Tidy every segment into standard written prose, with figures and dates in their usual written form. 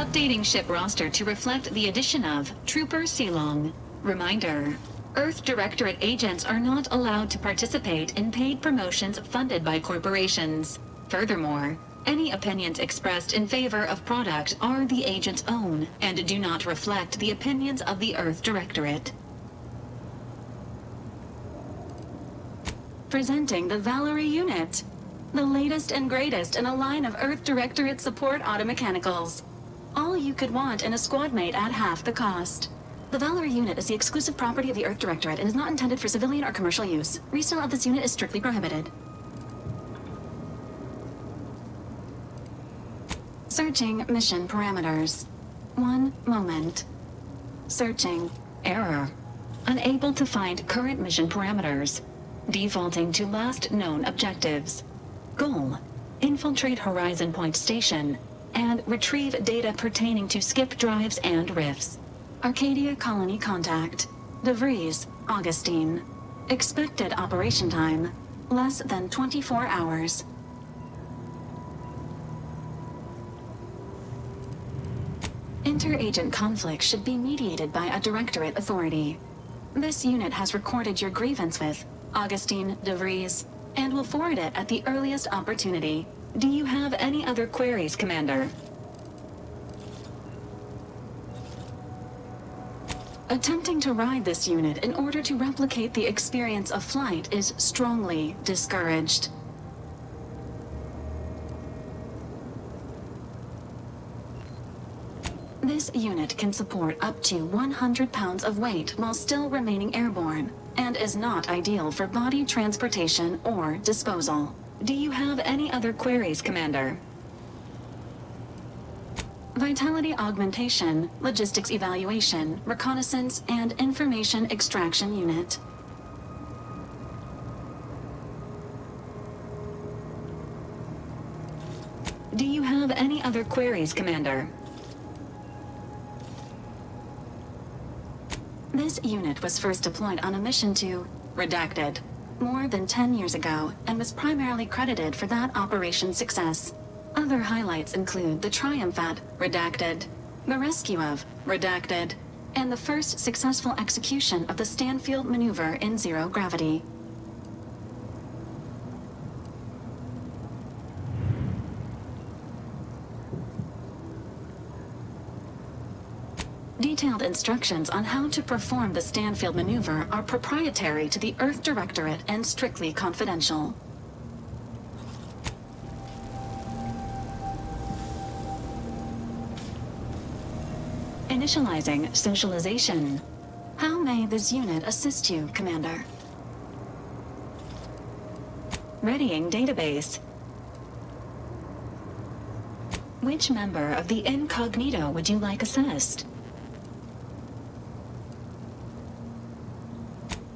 Updating ship roster to reflect the addition of Trooper Silong. Reminder: Earth Directorate agents are not allowed to participate in paid promotions funded by corporations. Furthermore, any opinions expressed in favor of product are the agent's own and do not reflect the opinions of the Earth Directorate. Presenting the Valerie unit, the latest and greatest in a line of Earth Directorate support automechanicals. All you could want in a squad mate at half the cost. The Valerie unit is the exclusive property of the Earth Directorate and is not intended for civilian or commercial use. Resale of this unit is strictly prohibited. Searching mission parameters. 1 moment. Searching. Error. Unable to find current mission parameters. Defaulting to last known objectives. Goal: infiltrate Horizon Point Station and retrieve data pertaining to skip drives and rifts. Arcadia Colony contact. De Vries, Augustine. Expected operation time: less than 24 hours. Inter-agent conflict should be mediated by a Directorate authority. This unit has recorded your grievance with Augustine De Vries and will forward it at the earliest opportunity. Do you have any other queries, Commander? Attempting to ride this unit in order to replicate the experience of flight is strongly discouraged. This unit can support up to 100 pounds of weight while still remaining airborne, and is not ideal for body transportation or disposal. Do you have any other queries, Commander? Vitality augmentation, logistics evaluation, reconnaissance, and information extraction unit. Do you have any other queries, Commander? This unit was first deployed on a mission to Redacted more than 10 years ago and was primarily credited for that operation's success. Other highlights include the triumph at Redacted, the rescue of Redacted, and the first successful execution of the Stanfield maneuver in zero gravity. Detailed instructions on how to perform the Stanfield maneuver are proprietary to the Earth Directorate and strictly confidential. Initializing socialization. How may this unit assist you, Commander? Readying database. Which member of the incognito would you like assessed?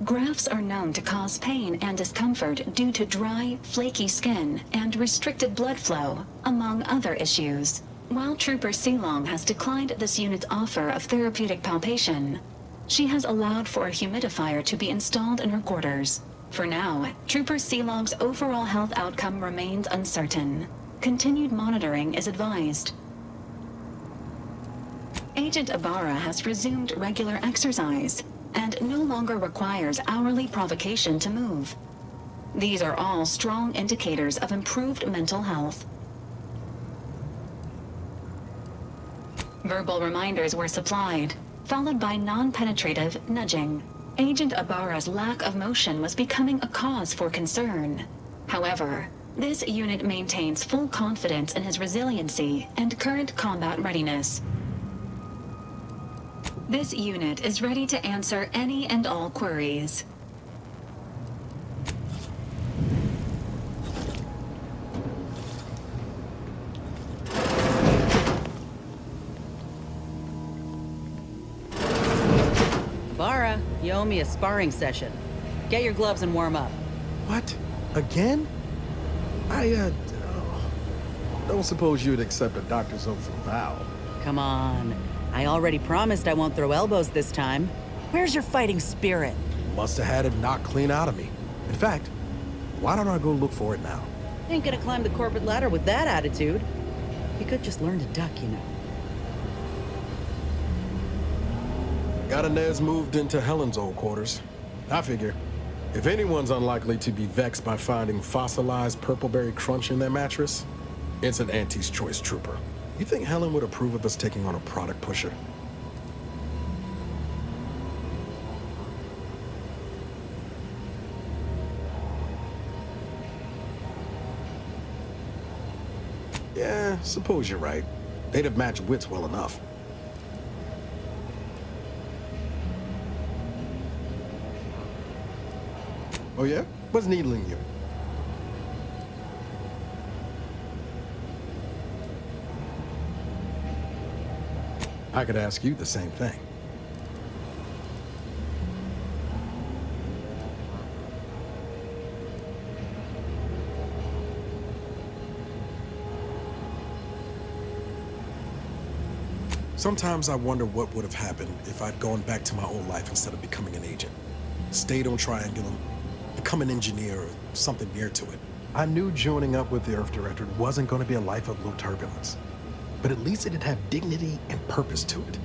Grafts are known to cause pain and discomfort due to dry, flaky skin and restricted blood flow, among other issues. While Trooper Silong has declined this unit's offer of therapeutic palpation, she has allowed for a humidifier to be installed in her quarters. For now, Trooper Silong's overall health outcome remains uncertain. Continued monitoring is advised. Agent Ibarra has resumed regular exercise and no longer requires hourly provocation to move. These are all strong indicators of improved mental health. Verbal reminders were supplied, followed by non-penetrative nudging. Agent Ibarra's lack of motion was becoming a cause for concern. However, this unit maintains full confidence in his resiliency and current combat readiness. This unit is ready to answer any and all queries. Bara, you owe me a sparring session. Get your gloves and warm up. What? Again? I don't suppose you'd accept a doctor's oath from Val. Come on. I already promised I won't throw elbows this time. Where's your fighting spirit? Must have had it knocked clean out of me. In fact, why don't I go look for it now? Ain't gonna climb the corporate ladder with that attitude. You could just learn to duck, you know. Got Inez moved into Helen's old quarters. I figure, if anyone's unlikely to be vexed by finding fossilized purpleberry crunch in their mattress, it's an Auntie's Choice trooper. You think Helen would approve of us taking on a product pusher? Yeah, suppose you're right. They'd have matched wits well enough. Oh yeah? What's needling you? I could ask you the same thing. Sometimes I wonder what would have happened if I'd gone back to my old life instead of becoming an agent. Stayed on Triangulum, become an engineer or something near to it. I knew joining up with the Earth Directorate wasn't going to be a life of low turbulence, but at least it'd have dignity and purpose to it.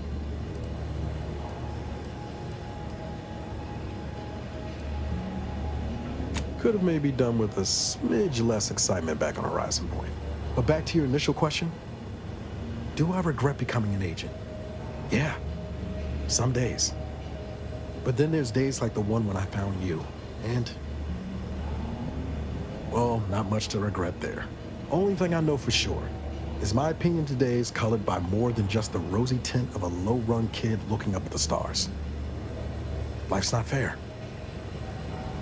Could have maybe done with a smidge less excitement back on Horizon Point. But back to your initial question, do I regret becoming an agent? Yeah, some days. But then there's days like the one when I found you, and well, not much to regret there. Only thing I know for sure is my opinion today is colored by more than just the rosy tint of a low-run kid looking up at the stars. Life's not fair,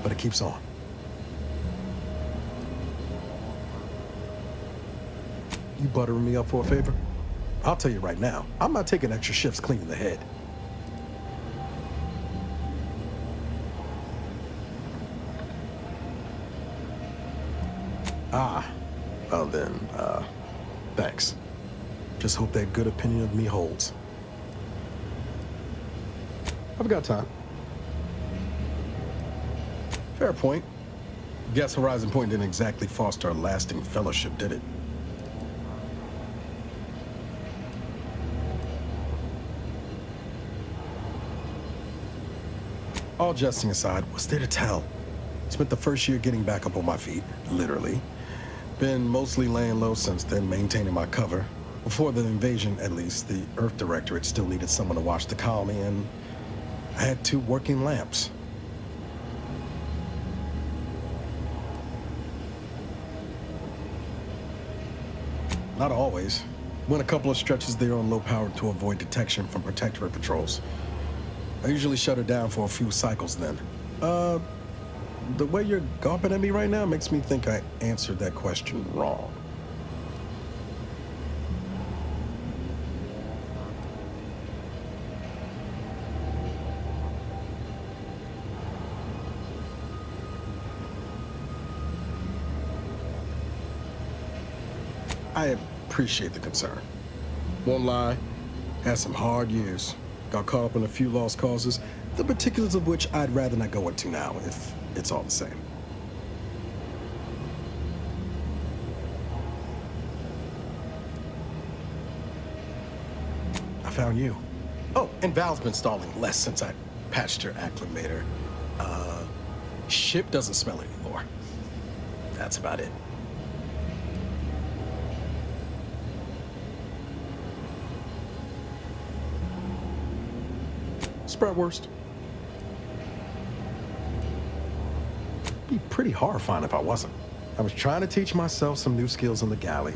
but it keeps on. You buttering me up for a favor? I'll tell you right now, I'm not taking extra shifts cleaning the head. Ah, well then, thanks. Just hope that good opinion of me holds. I've got time. Fair point. Guess Horizon Point didn't exactly foster a lasting fellowship, did it? All jesting aside, what's there to tell? Spent the first year getting back up on my feet, literally. Been mostly laying low since then, maintaining my cover. Before the invasion, at least, the Earth Directorate still needed someone to watch the colony, and I had 2 working lamps. Not always. Went a couple of stretches there on low power to avoid detection from Protectorate patrols. I usually shut her down for a few cycles then. The way you're gawping at me right now makes me think I answered that question wrong. I appreciate the concern. Won't lie, had some hard years. Got caught up in a few lost causes, the particulars of which I'd rather not go into now, if it's all the same. I found you. Oh, and Val's been stalling less since I patched her acclimator. Ship doesn't smell anymore. That's about it. Bratwurst. Be pretty horrifying if I wasn't. I was trying to teach myself some new skills on the galley.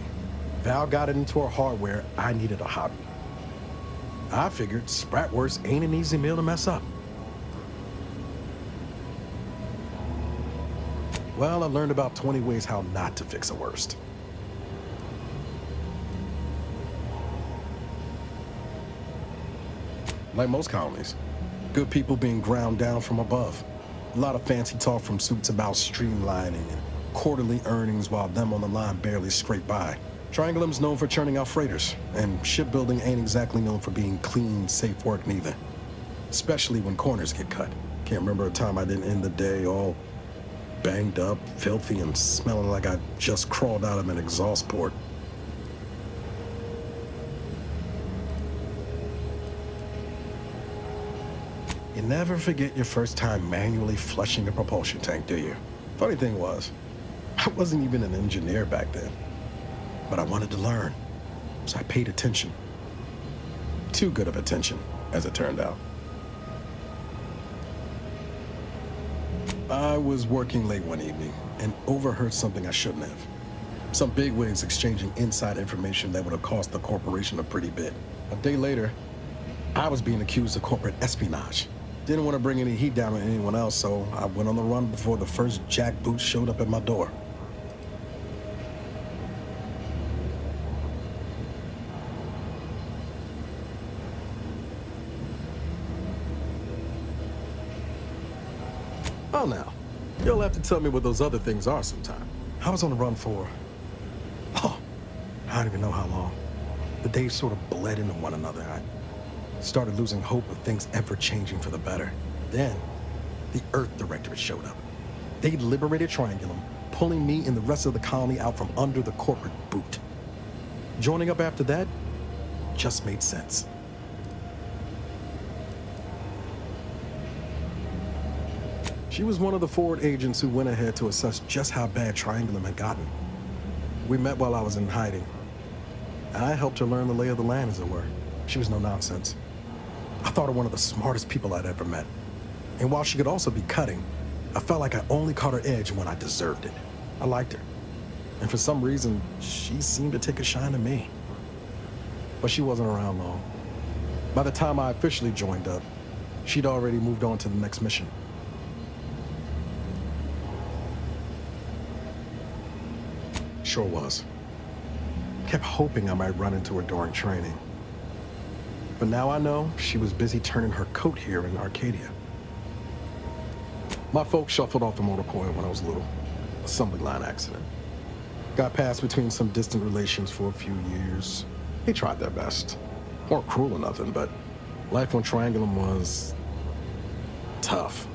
Val got it into her hardware. I needed a hobby. I figured Spratwurst ain't an easy meal to mess up. Well, I learned about 20 ways how not to fix a worst. Like most colonies, good people being ground down from above. A lot of fancy talk from suits about streamlining and quarterly earnings while them on the line barely scrape by. Triangulum's known for churning out freighters, and shipbuilding ain't exactly known for being clean, safe work neither. Especially when corners get cut. Can't remember a time I didn't end the day all banged up, filthy, and smelling like I just crawled out of an exhaust port. You never forget your first time manually flushing a propulsion tank, do you? Funny thing was, I wasn't even an engineer back then. But I wanted to learn, so I paid attention. Too good of attention, as it turned out. I was working late one evening and overheard something I shouldn't have. Some bigwigs exchanging inside information that would have cost the corporation a pretty bit. A day later, I was being accused of corporate espionage. Didn't want to bring any heat down on anyone else, so I went on the run before the first jackboot showed up at my door. Oh, now, you'll have to tell me what those other things are sometime. I was on the run for, I don't even know how long. The days sort of bled into one another. I started losing hope of things ever changing for the better. Then, the Earth Directorate showed up. They'd liberated Triangulum, pulling me and the rest of the colony out from under the corporate boot. Joining up after that just made sense. She was one of the forward agents who went ahead to assess just how bad Triangulum had gotten. We met while I was in hiding. I helped her learn the lay of the land, as it were. She was no nonsense. I thought her one of the smartest people I'd ever met. And while she could also be cutting, I felt like I only caught her edge when I deserved it. I liked her. And for some reason, she seemed to take a shine to me. But she wasn't around long. By the time I officially joined up, she'd already moved on to the next mission. Sure was. Kept hoping I might run into her during training. But now I know she was busy turning her coat here in Arcadia. My folks shuffled off the motor coil when I was little. Assembly line accident. Got passed between some distant relations for a few years. They tried their best. Weren't cruel or nothing, but life on Triangulum was tough.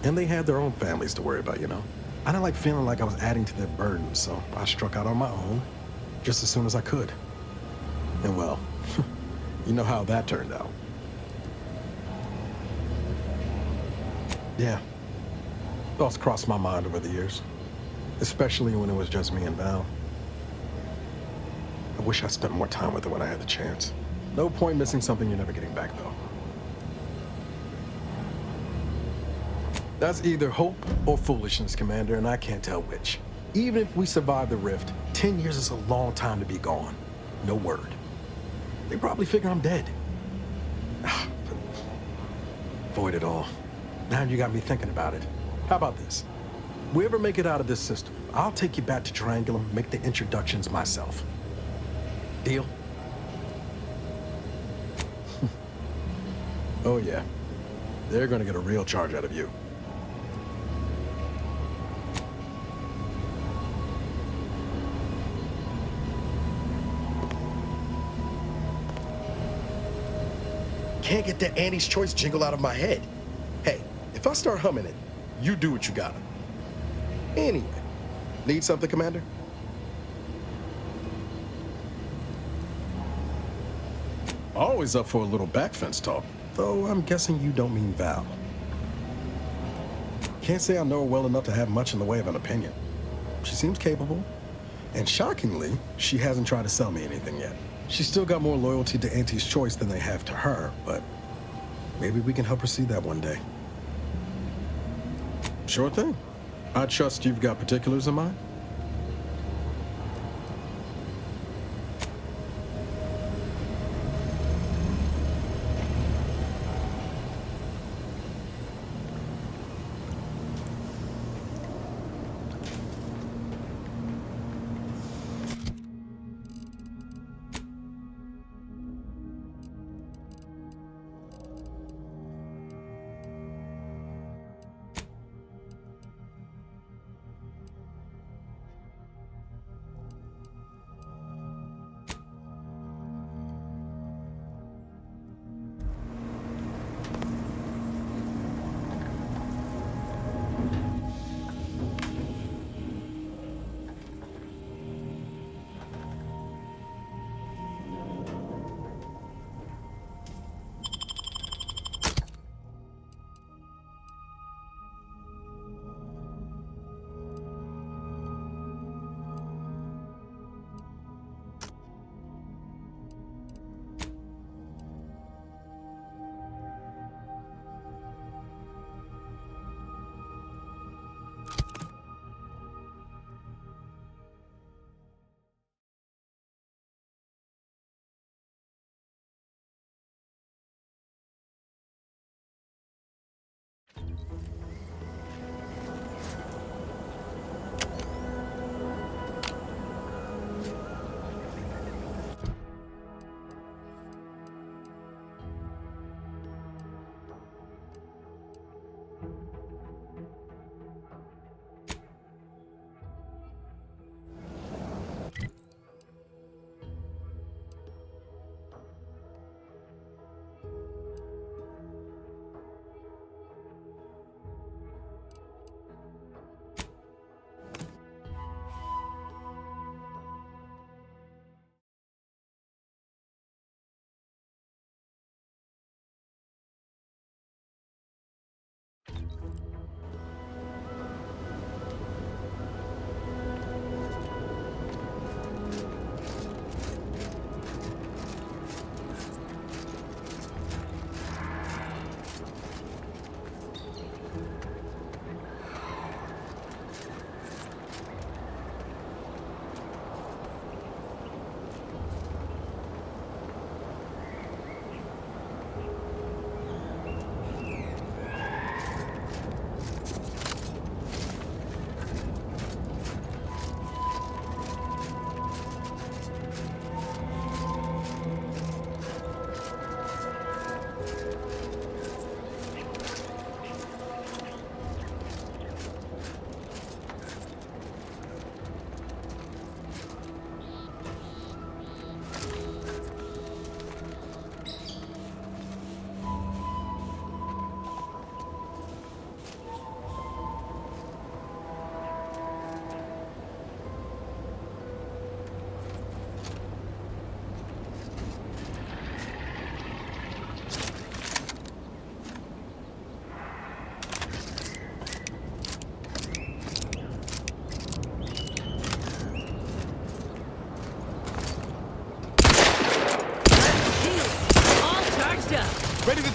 And they had their own families to worry about, you know? I didn't like feeling like I was adding to their burden, so I struck out on my own just as soon as I could. And well, you know how that turned out. Yeah. Thoughts crossed my mind over the years, especially when it was just me and Val. I wish I spent more time with her when I had the chance. No point missing something you're never getting back, though. That's either hope or foolishness, Commander, and I can't tell which. Even if we survive the rift, 10 years is a long time to be gone. No word. They probably figure I'm dead. Void it all. Now you got me thinking about it. How about this? We ever make it out of this system, I'll take you back to Triangulum, make the introductions myself. Deal? Oh yeah. They're gonna get a real charge out of you. Can't get that Annie's Choice jingle out of my head. Hey, if I start humming it, you do what you gotta. Anyway, need something, Commander? Always up for a little backfence talk, though I'm guessing you don't mean Val. Can't say I know her well enough to have much in the way of an opinion. She seems capable, and shockingly, she hasn't tried to sell me anything yet. She's still got more loyalty to Auntie's Choice than they have to her, but maybe we can help her see that one day. Sure thing. I trust you've got particulars in mind?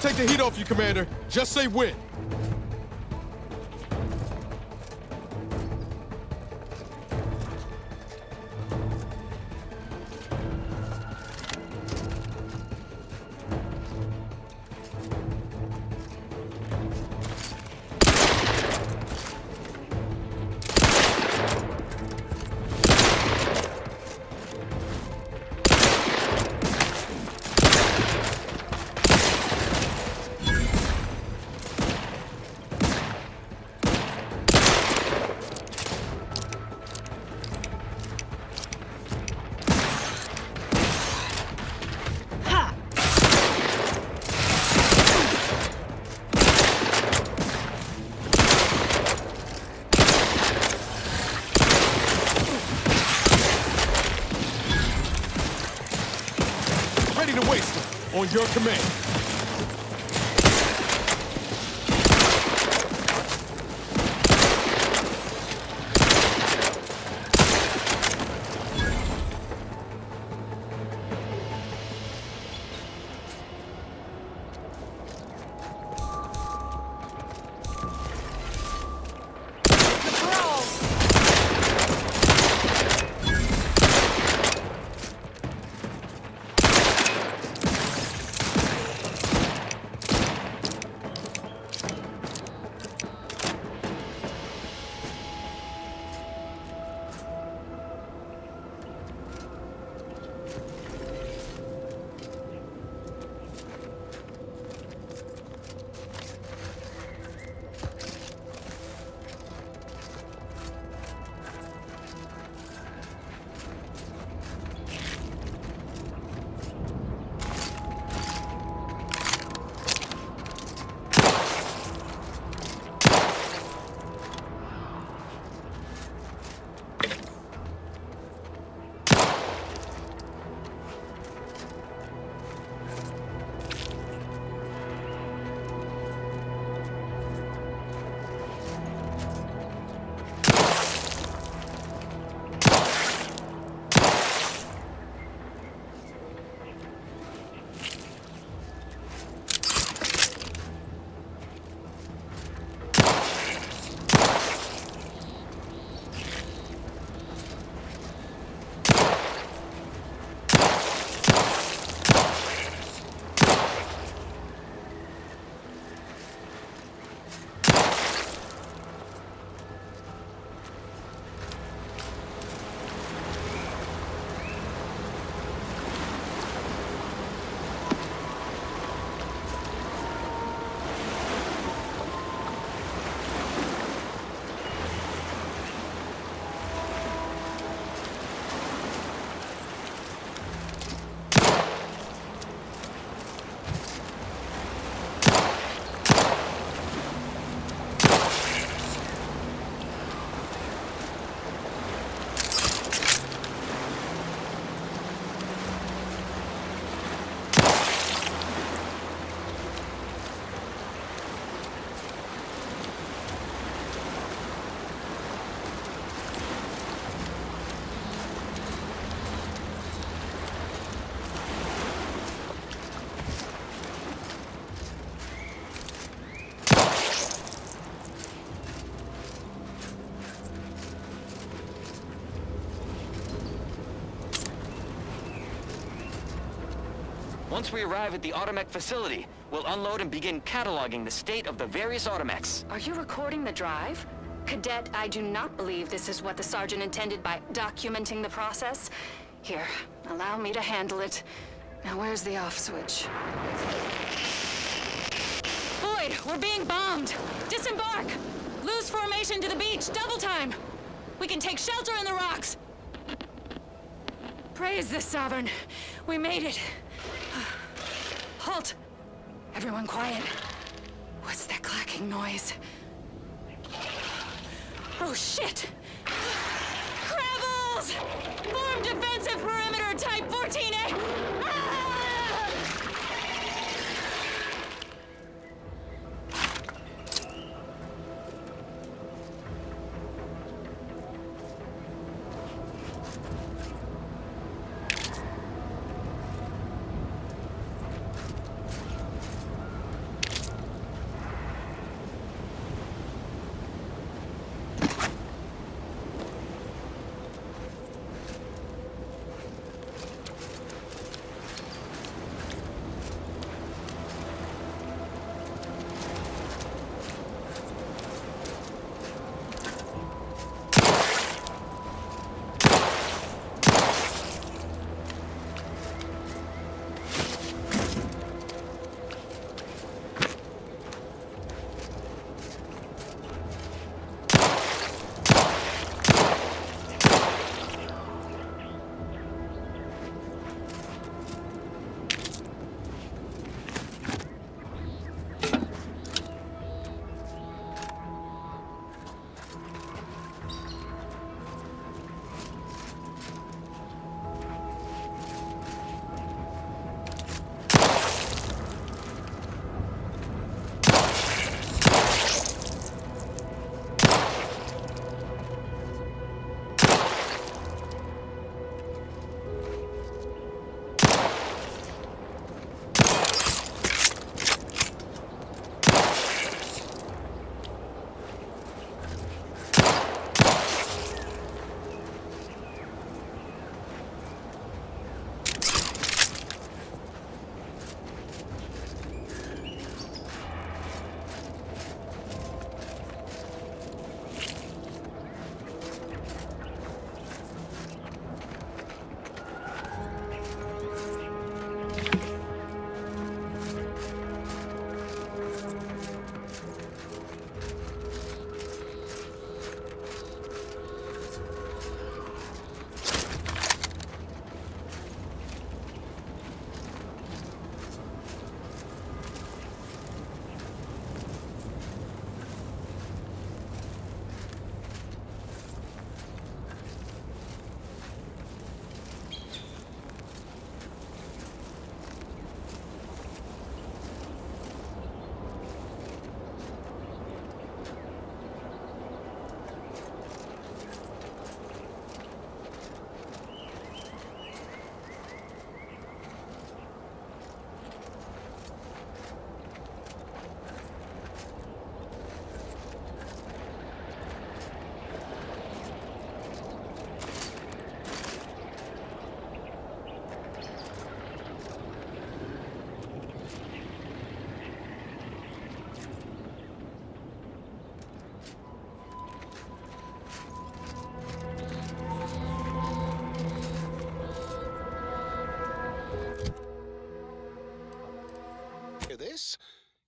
take the heat off you, Commander. Just say when. On your command. Once we arrive at the automech facility, we'll unload and begin cataloging the state of the various automechs. Are you recording the drive? Cadet, I do not believe this is what the Sergeant intended by documenting the process. Here, allow me to handle it. Now where's the off switch? Boyd, we're being bombed! Disembark! Lose formation to the beach, double time! We can take shelter in the rocks! Praise the Sovereign. We made it. Halt! Everyone quiet. What's that clacking noise? Oh, shit! Crabbles! Form defensive perimeter type 14A! Ah!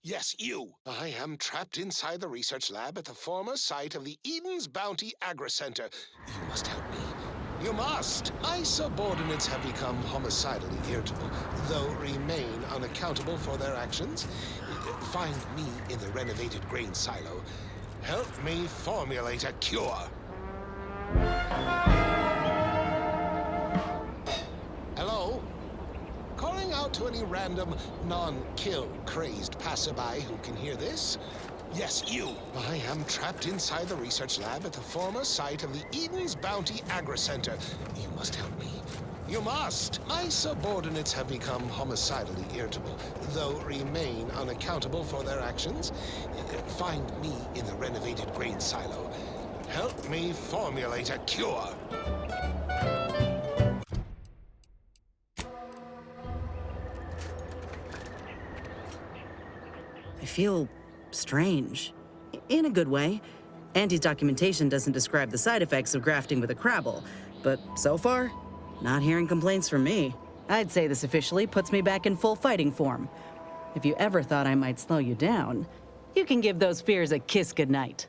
Yes, you. I am trapped inside the research lab at the former site of the Eden's Bounty Agri-Center. You must help me. You must! My subordinates have become homicidally irritable, though remain unaccountable for their actions. Find me in the renovated grain silo. Help me formulate a cure. Hello? Calling out to any random, non-kill crazed passerby who can hear this? Yes, you. I am trapped inside the research lab at the former site of the Eden's Bounty Agri-Center. You must help me. You must! My subordinates have become homicidally irritable, though remain unaccountable for their actions. Find me in the renovated grain silo. Help me formulate a cure. I feel strange. In a good way. Auntie's documentation doesn't describe the side effects of grafting with a crabble, but so far, not hearing complaints from me. I'd say this officially puts me back in full fighting form. If you ever thought I might slow you down, you can give those fears a kiss goodnight.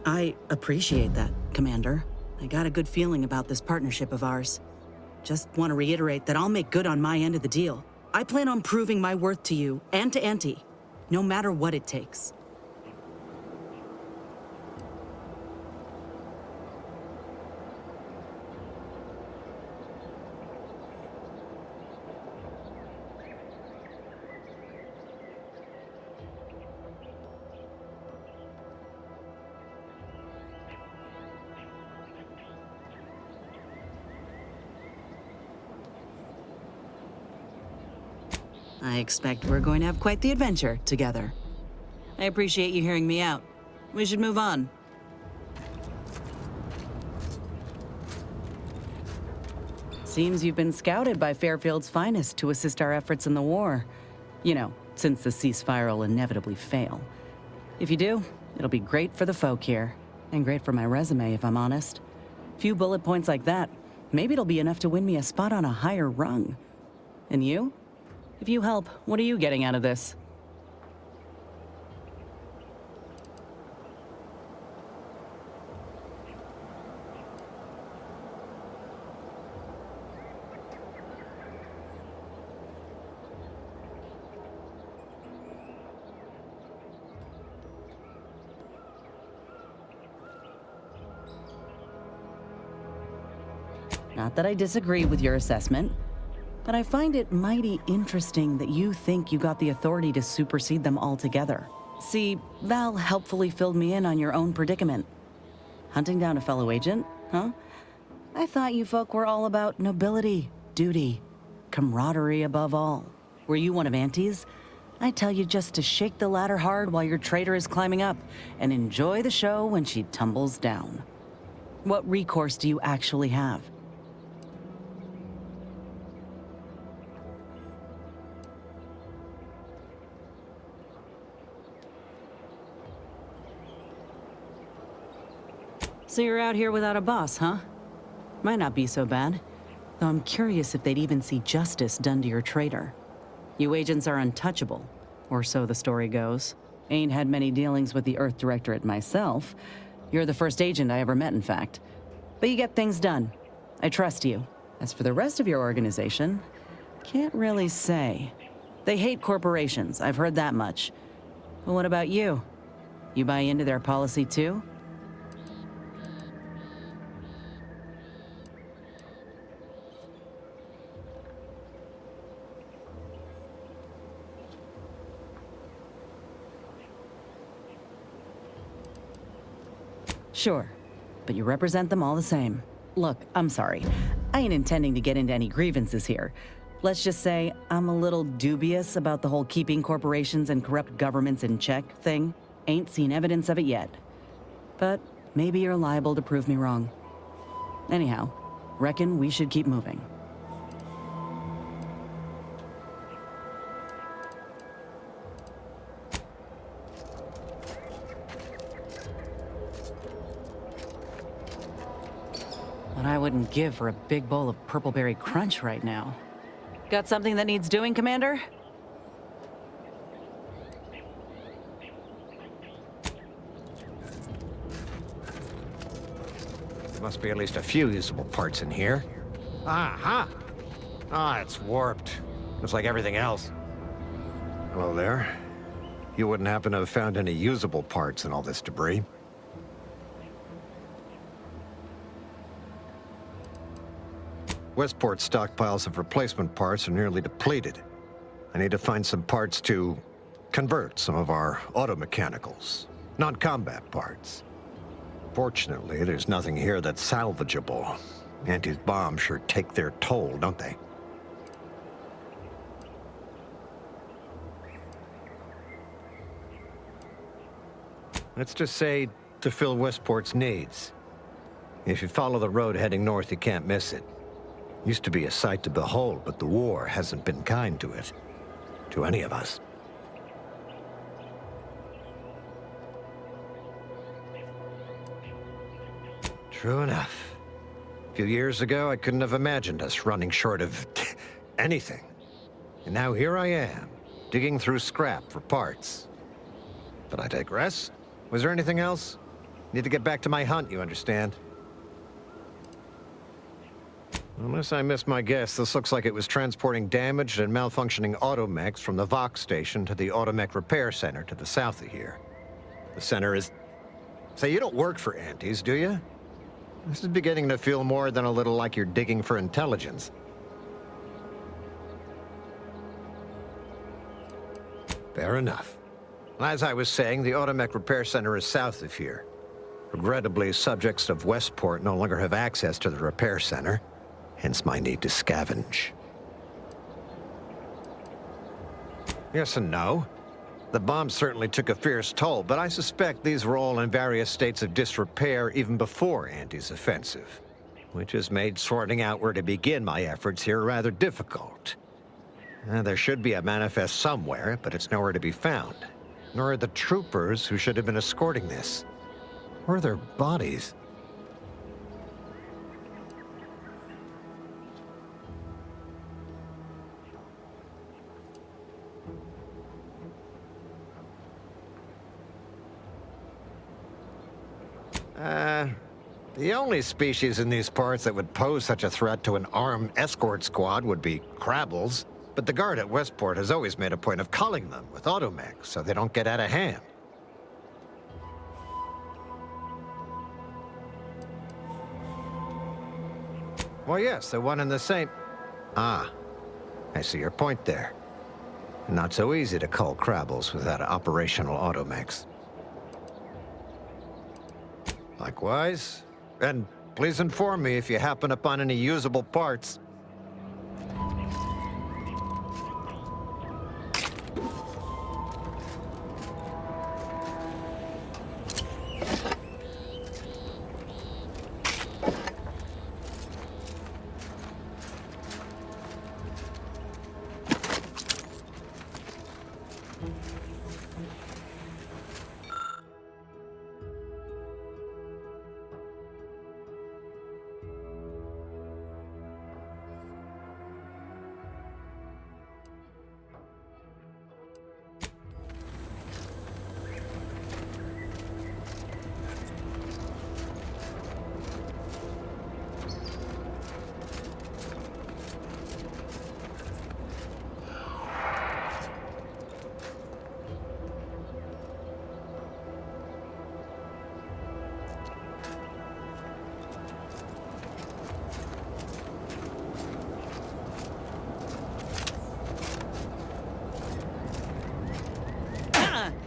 I appreciate that, Commander. I got a good feeling about this partnership of ours. Just want to reiterate that I'll make good on my end of the deal. I plan on proving my worth to you and to Auntie, no matter what it takes. I expect we're going to have quite the adventure together. I appreciate you hearing me out. We should move on. Seems you've been scouted by Fairfield's finest to assist our efforts in the war. You know, since the ceasefire will inevitably fail. If you do, it'll be great for the folk here. And great for my resume, if I'm honest. Few bullet points like that, maybe it'll be enough to win me a spot on a higher rung. And you? If you help, what are you getting out of this? Not that I disagree with your assessment, but I find it mighty interesting that you think you got the authority to supersede them altogether. See, Val helpfully filled me in on your own predicament. Hunting down a fellow agent, huh? I thought you folk were all about nobility, duty, camaraderie above all. Were you one of Auntie's? I tell you just to shake the ladder hard while your traitor is climbing up, and enjoy the show when she tumbles down. What recourse do you actually have? So you're out here without a boss, huh? Might not be so bad. Though I'm curious if they'd even see justice done to your traitor. You agents are untouchable, or so the story goes. Ain't had many dealings with the Earth Directorate myself. You're the first agent I ever met, in fact. But you get things done. I trust you. As for the rest of your organization, can't really say. They hate corporations, I've heard that much. But what about you? You buy into their policy too? Sure, but you represent them all the same. Look, I'm sorry. I ain't intending to get into any grievances here. Let's just say I'm a little dubious about the whole keeping corporations and corrupt governments in check thing. Ain't seen evidence of it yet. But maybe you're liable to prove me wrong. Anyhow, reckon we should keep moving. wouldn't give for a big bowl of purpleberry crunch right now. Got something that needs doing, Commander? There must be at least a few usable parts in here. Ah, it's warped. Just like everything else. Hello there. You wouldn't happen to have found any usable parts in all this debris? Westport's stockpiles of replacement parts are nearly depleted. I need to find some parts to convert some of our automechanicals, non-combat parts. Fortunately, there's nothing here that's salvageable. Auntie's bombs sure take their toll, don't they? Let's just say to fill Westport's needs. If you follow the road heading north, you can't miss it. Used to be a sight to behold, but the war hasn't been kind to it. To any of us. True enough. A few years ago, I couldn't have imagined us running short of anything. And now here I am, digging through scrap for parts. But I digress. Was there anything else? Need to get back to my hunt, you understand? Unless I missed my guess, this looks like it was transporting damaged and malfunctioning automechs from the Vox station to the Automech Repair Center to the south of here. The center is... Say, you don't work for Antes, do you? This is beginning to feel more than a little like you're digging for intelligence. Fair enough. As I was saying, the Automech Repair Center is south of here. Regrettably, subjects of Westport no longer have access to the repair center, hence my need to scavenge. Yes and no. The bomb certainly took a fierce toll, but I suspect these were all in various states of disrepair even before Andy's offensive, which has made sorting out where to begin my efforts here rather difficult. There should be a manifest somewhere, but it's nowhere to be found. Nor are the troopers who should have been escorting this. Where are their bodies? The only species in these parts that would pose such a threat to an armed escort squad would be crabbles. But the guard at Westport has always made a point of culling them with automechs so they don't get out of hand. Well, yes, the one and the same... Ah, I see your point there. Not so easy to cull crabbles without operational automechs. Likewise. And please inform me if you happen upon any usable parts.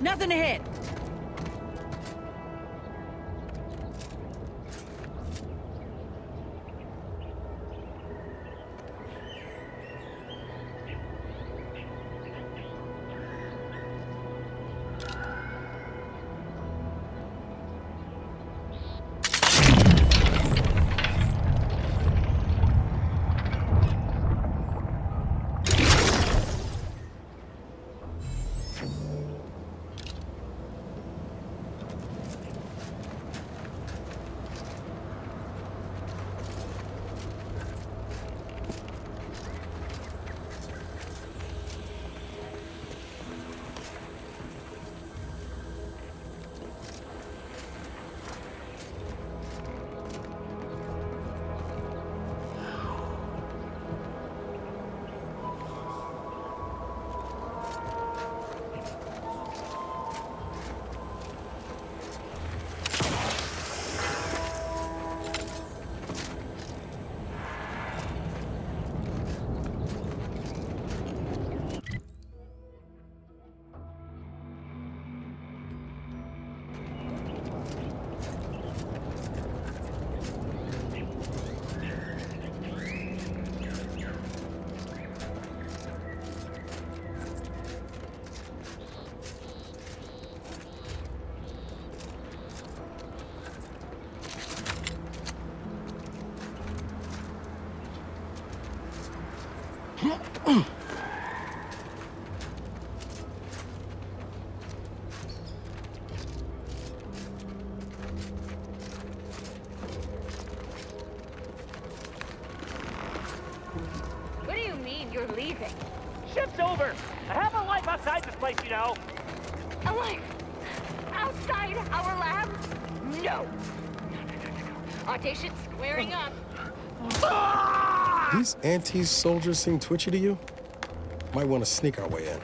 Nothing to hit. What do you mean you're leaving? Shift's over. I have a life outside this place, you know. A life outside our lab? No. Audacious squaring up. These anti-soldiers seem twitchy to you? Might want to sneak our way in.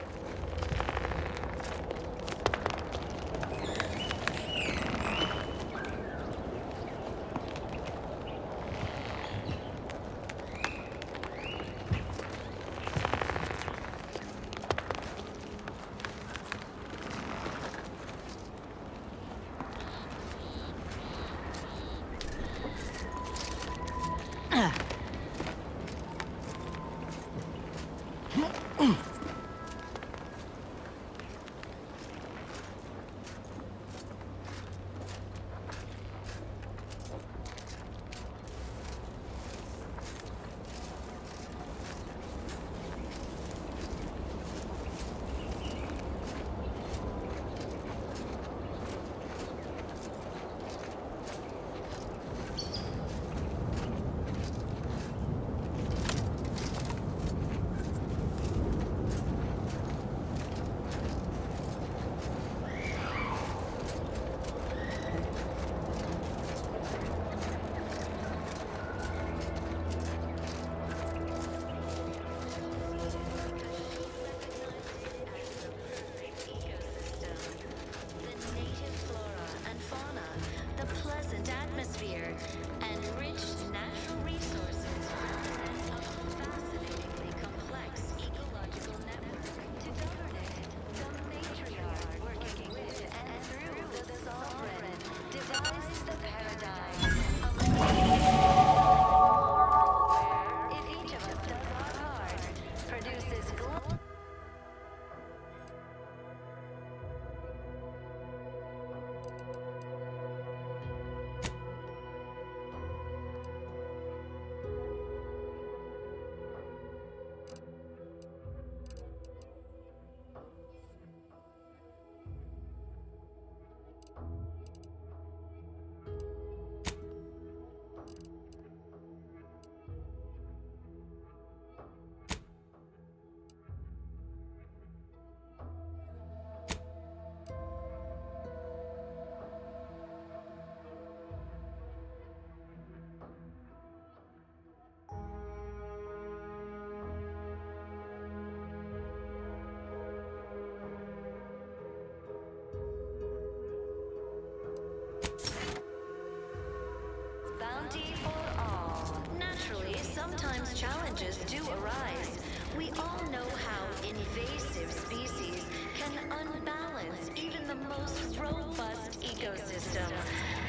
Bounty for all. Naturally, sometimes challenges do arise. We all know how invasive species can unbalance even the most robust ecosystem,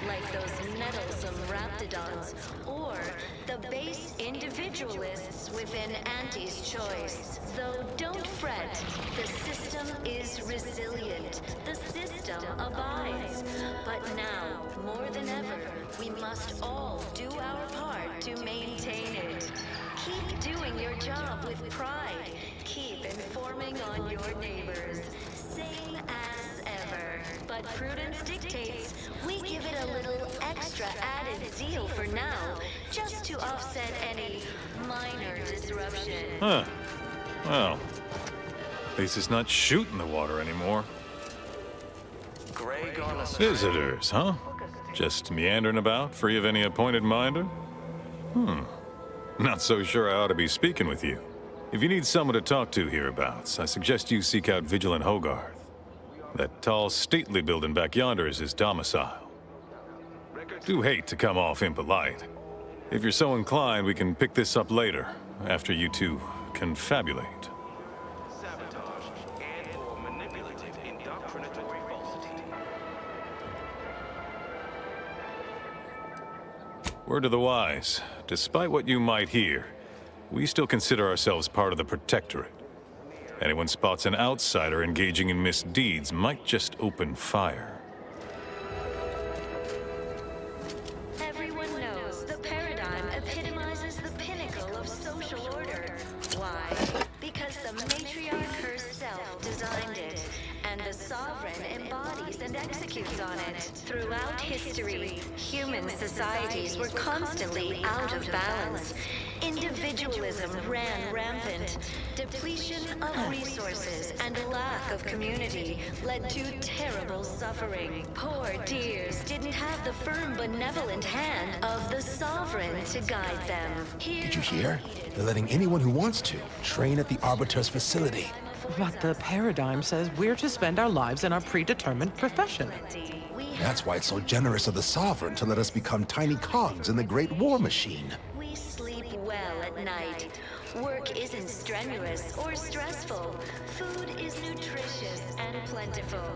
like those meddlesome raptidons, or the base individualists within Auntie's choice. Though don't fret, the system is resilient. The system abides. But now, more than ever, we must all do our part to maintain it. Keep doing your job with pride. Keep informing on your neighbors. Same as ever. But prudence dictates we give it a little extra added zeal for now, just to offset any minor disruption. Huh. Well, at least it's not shooting the water anymore. Greg on a Visitors, huh? Just meandering about, free of any appointed minder? Not so sure I ought to be speaking with you. If you need someone to talk to hereabouts, I suggest you seek out Vigilant Hogarth. That tall, stately building back yonder is his domicile. Do hate to come off impolite. If you're so inclined, we can pick this up later, after you two confabulate. sabotage and/or manipulative indoctrinatory falsity. Word to the wise, despite what you might hear, we still consider ourselves part of the Protectorate. Anyone spots an outsider engaging in misdeeds might just open fire. Everyone knows the paradigm epitomizes the pinnacle of social order. Why? and the sovereign embodies and executes on it. Throughout history, human societies were constantly out of balance. Individualism ran rampant. Depletion of resources and lack of community led to terrible suffering. Poor dears didn't have the firm, benevolent hand of the sovereign to guide them. Did you hear? They're letting anyone who wants to train at the Arbiter's facility. But the paradigm says we're to spend our lives in our predetermined profession. That's why it's so generous of the Sovereign to let us become tiny cogs in the great war machine. We sleep well at night. Work isn't strenuous or stressful. Food is nutritious and plentiful.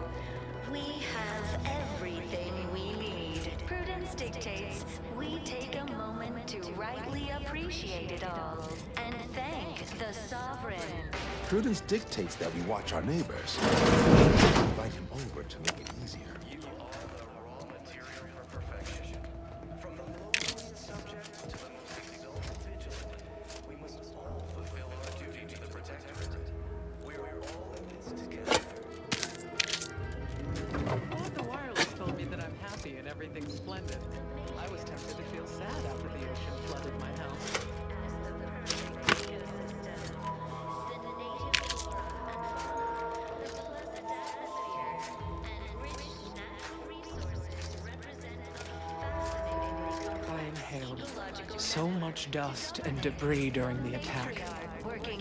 We have everything we need. Prudence dictates we take a moment to rightly appreciate it all and thank the Sovereign. Prudence dictates that we watch our neighbors. Invite him over to make it easier. The wireless told me that I'm happy and everything's splendid. I was tempted to feel sad after the ocean flooded my house. I inhaled so much dust and debris during the attack.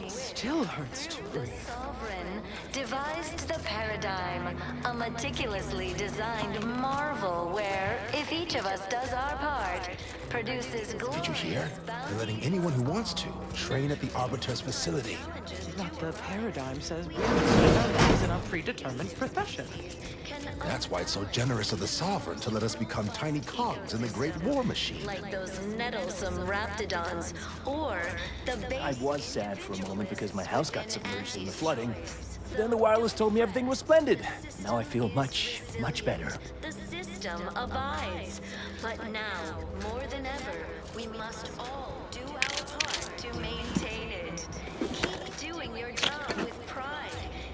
Still hurts to breathe. The Sovereign devised the paradigm, a meticulously designed marvel where, if each of us does our part, produces glorious... Did you hear? They're letting anyone who wants to train at the Arbiter's facility. But the paradigm says we're to spend our lives in our predetermined profession. That's why it's so generous of the Sovereign to let us become tiny cogs in the great war machine. Like those nettlesome raptidons, or the I was sad for a moment because my house got submerged in the flooding. Then the wireless told me everything was splendid. Now I feel much, much better. The system abides. But now, more than ever, we must all do our part to maintain it. Keep doing your job with pride.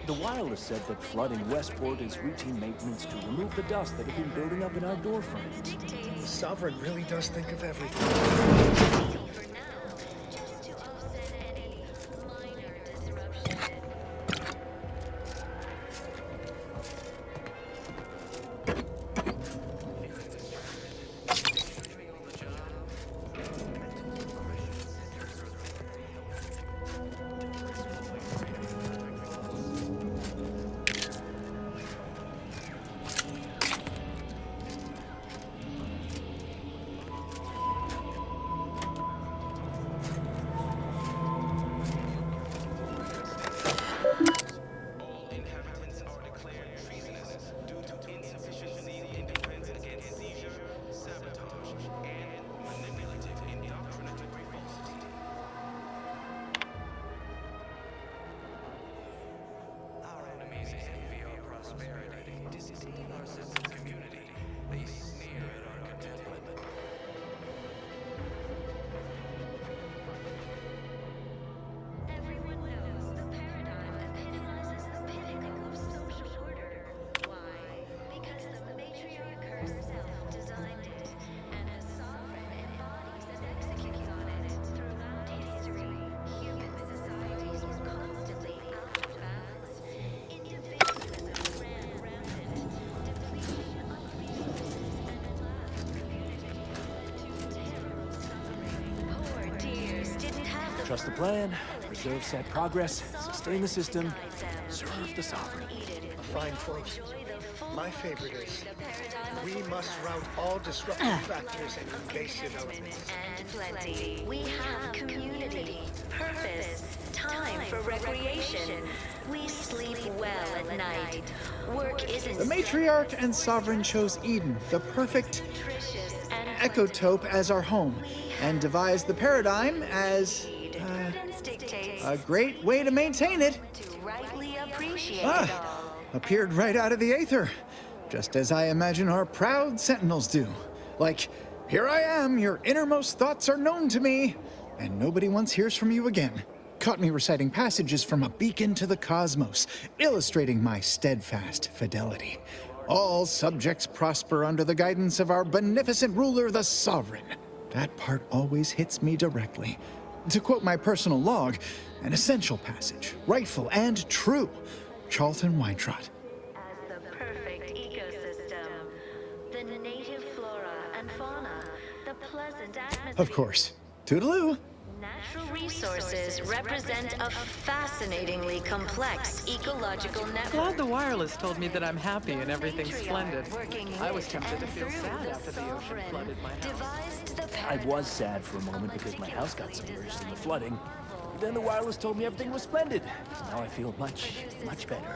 The wireless said that flooding Westport is routine maintenance to remove the dust that had been building up in our door frames. The Sovereign really does think of everything. Trust the plan, preserve set progress, sustain the system, serve the Sovereign. Fine, folks. My favorite is, we must rout all disruptive factors and invasive elements. And plenty. We have community, purpose, time for recreation. We sleep well at night. Work isn't... The matriarch and sovereign chose Eden, the perfect ecotope, as our home, and devised the paradigm as a great way to maintain it. Appeared right out of the aether, just as I imagine our proud sentinels do. Like, here I am, your innermost thoughts are known to me, and nobody once hears from you again. caught me reciting passages from a beacon to the cosmos, illustrating my steadfast fidelity. All subjects prosper under the guidance of our beneficent ruler, the Sovereign. That part always hits me directly. To quote my personal log, an essential passage, rightful and true. Charlton Weintraut. As the perfect ecosystem, the native flora and fauna, the pleasant atmosphere. Of course. Toodaloo. Natural resources represent a fascinatingly complex ecological network. Glad the wireless told me that I'm happy and everything's splendid. I was tempted to feel sad after the ocean flooded my house. I was sad for a moment because my house got submerged in the flooding. Then the wireless told me everything was splendid. Now I feel much better.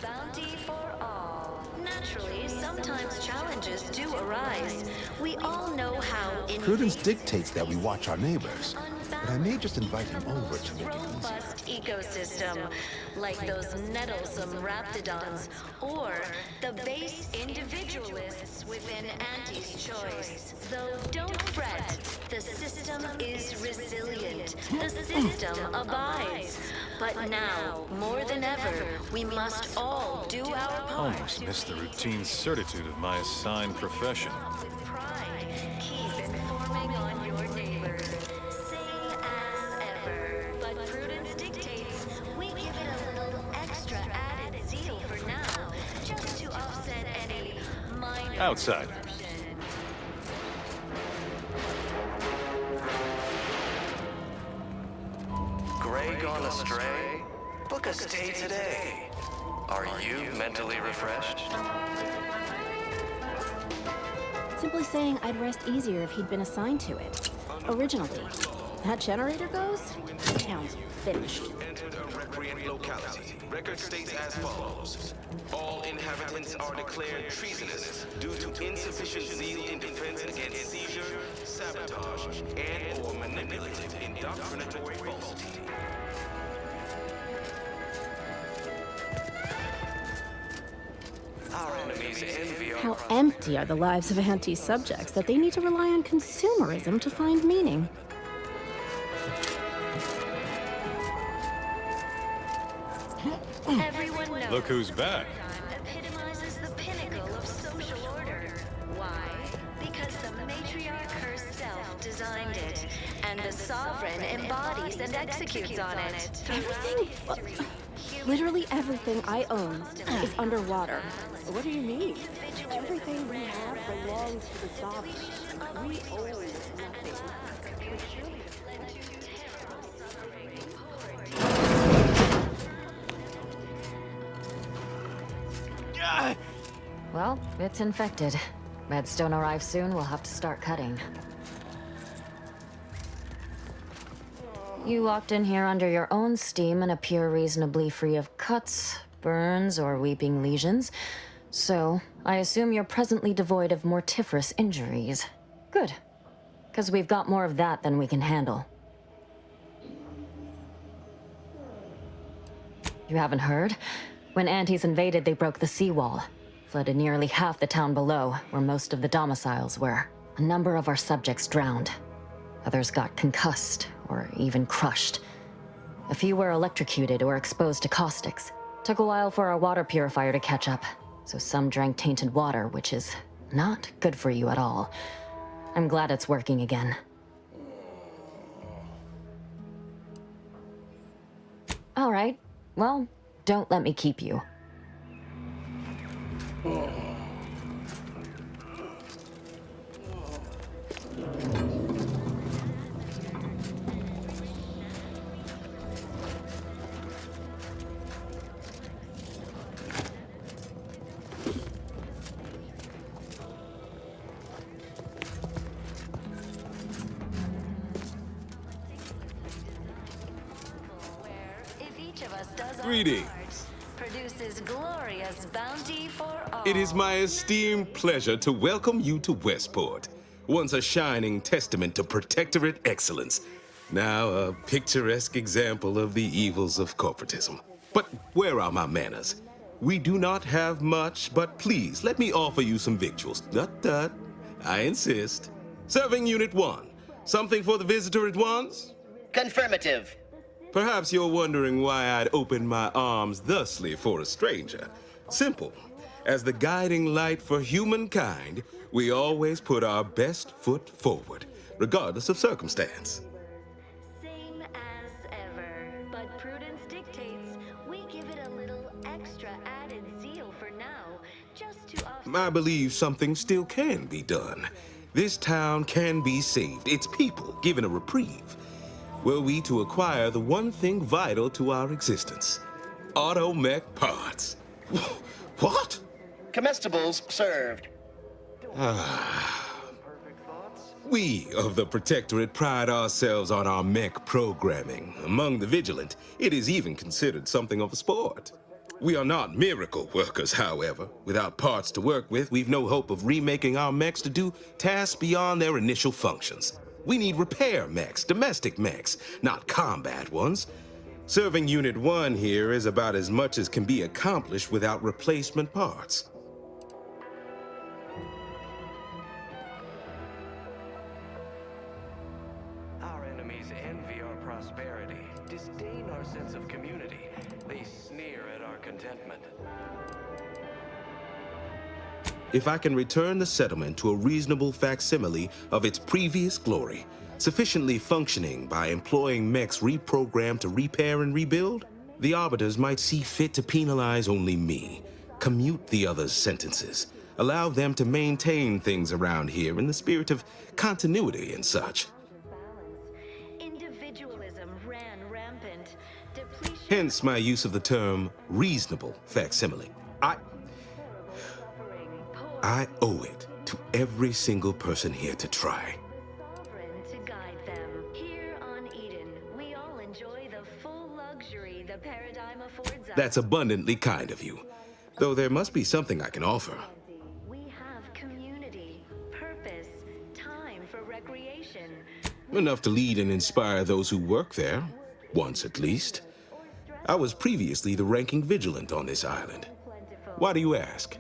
Bounty for all. Naturally, sometimes challenges do arise. We all know how Prudence dictates that we watch our neighbors, but I may just invite him over to make it easier. robust ecosystem, like those nettlesome raptidons, or the base individualists within Auntie's choice. Though don't fret, the system is resilient. The system abides. But now, more than ever, we must all do our part. Almost missed the routine certitude of my assigned profession. Keep informing on your neighbors. Same as ever. But prudence dictates we give it a little extra added zeal for now, just to offset any minor Outside. Gray gone astray? Book a stay today. Are you mentally refreshed? Simply saying I'd rest easier if he'd been assigned to it. Originally. That generator goes, this town's finished. Entered a recreant locality. Record states as follows. All inhabitants are declared treasonous due to insufficient zeal in defense against seizure, sabotage, and/or manipulative indoctrinatory falsity. Our enemies envy our How empty are the lives of Auntie's subjects that they need to rely on consumerism to find meaning. Everyone knows. Look who's back. Epitomizes the pinnacle of social order. Why? Because the matriarch herself designed it, and the sovereign embodies and executes on it. Everything, literally everything I own is underwater. What do you mean? Everything we have belongs to the sovereign. We own nothing. Well, it's infected. Redstone arrives soon, we'll have to start cutting. You walked in here under your own steam and appear reasonably free of cuts, burns, or weeping lesions. So, I assume you're presently devoid of mortiferous injuries. Good. Because we've got more of that than we can handle. You haven't heard? When Antes invaded, they broke the seawall. Flooded nearly half the town below, where most of the domiciles were. A number of our subjects drowned. Others got concussed, or even crushed. A few were electrocuted or exposed to caustics. Took a while for our water purifier to catch up, so some drank tainted water, which is not good for you at all. I'm glad it's working again. All right, well, don't let me keep you. Greetings. Produces glorious bounty for all. It is my esteemed pleasure to welcome you to Westport, once a shining testament to protectorate excellence, now a picturesque example of the evils of corporatism. But where are my manners? We do not have much, but please let me offer you some victuals. Tut. I insist. Serving Unit 1. Something for the visitor at once? Confirmative. Perhaps you're wondering why I'd open my arms thusly for a stranger. Simple. As the guiding light for humankind, we always put our best foot forward, regardless of circumstance. Same as ever, but prudence dictates we give it a little extra added zeal for now, just to offset. I believe something still can be done. This town can be saved, its people given a reprieve. Were we to acquire the one thing vital to our existence, automech parts. What? Comestibles served. We of the Protectorate pride ourselves on our mech programming. Among the vigilant, it is even considered something of a sport. We are not miracle workers, however. Without parts to work with, we've no hope of remaking our mechs to do tasks beyond their initial functions. We need repair mechs, domestic mechs, not combat ones. Serving Unit 1 here is about as much as can be accomplished without replacement parts. Our enemies envy our prosperity, disdain our sense of community. They sneer at our contentment. If I can return the settlement to a reasonable facsimile of its previous glory, sufficiently functioning by employing mechs reprogrammed to repair and rebuild, the Arbiters might see fit to penalize only me, commute the others' sentences, allow them to maintain things around here in the spirit of continuity and such. Individualism ran rampant. Hence my use of the term reasonable facsimile. I owe it to every single person here to try. To guide them. Here on Eden, we all enjoy the full luxury the paradigm affords us. That's abundantly kind of you. Though there must be something I can offer. We have community, purpose, time for recreation. Enough to lead and inspire those who work there, once at least. I was previously the ranking vigilant on this island. Why do you ask?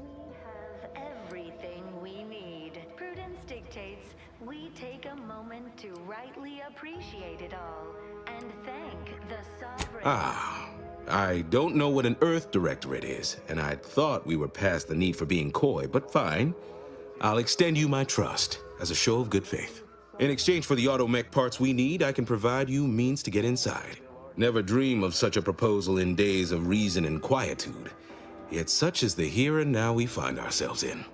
We take a moment to rightly appreciate it all and thank the sovereign. I don't know what an Earth Directorate is, and I thought we were past the need for being coy, but fine. I'll extend you my trust as a show of good faith. In exchange for the automech parts we need, I can provide you means to get inside. Never dream of such a proposal in days of reason and quietude. Yet such is the here and now we find ourselves in.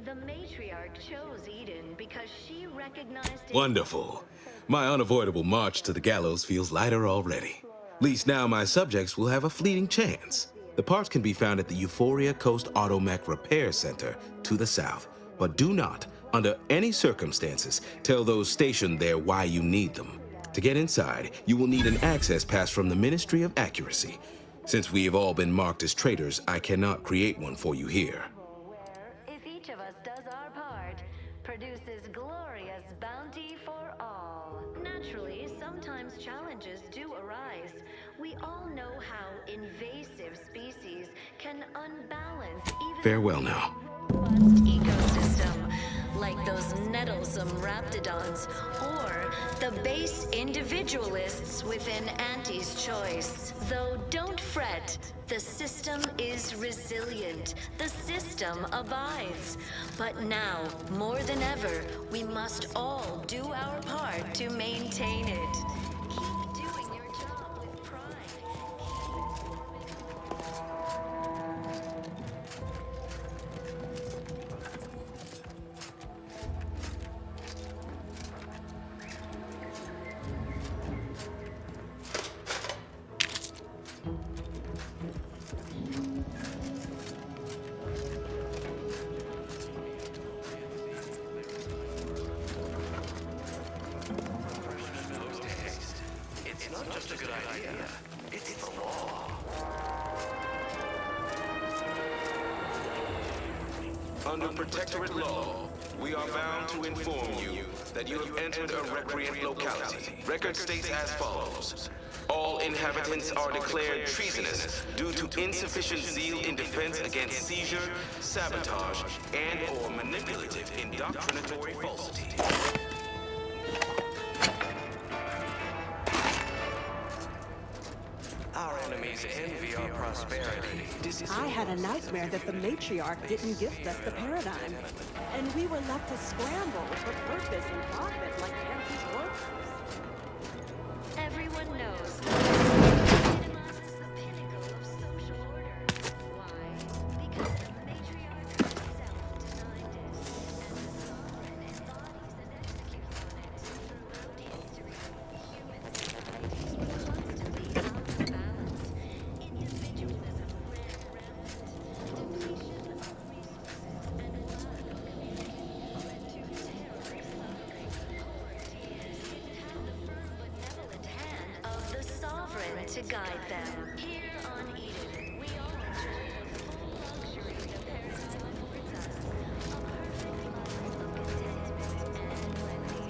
The matriarch chose Eden because she recognized it. Wonderful. My unavoidable march to the gallows feels lighter already. At least now my subjects will have a fleeting chance. The parts can be found at the Euphoria Coast Automech Repair Center to the south, but do not, under any circumstances, tell those stationed there why you need them. To get inside, you will need an access pass from the Ministry of Accuracy. Since we have all been marked as traitors, I cannot create one for you here. If each of us does our part, produces glorious bounty for all. Naturally, sometimes challenges do arise. We all know how invasive species can unbalance even Farewell now. ecosystem, like those nettlesome raptidons, or the base individualists within Auntie's choice. Though don't fret, the system is resilient. The system abides. But now, more than ever, we must all do our part to maintain it. Keep doing your job with pride. It's not just a good idea, it's the law. Under Protectorate law, we are bound to inform you that you have entered a recreant locality. Record states as follows. All inhabitants are declared treasonous due to insufficient zeal in defense against seizure, sabotage, and/or manipulative indoctrinatory falsity. enemies envy our prosperity. I had a nightmare that the matriarch didn't gift us the paradigm. And we were left to scramble for purpose and profit like fancy workers. Everyone knows to guide them. Here on Eden, we all enjoy the full luxury the paradigm affords us. A perfect life of contentment and plenty.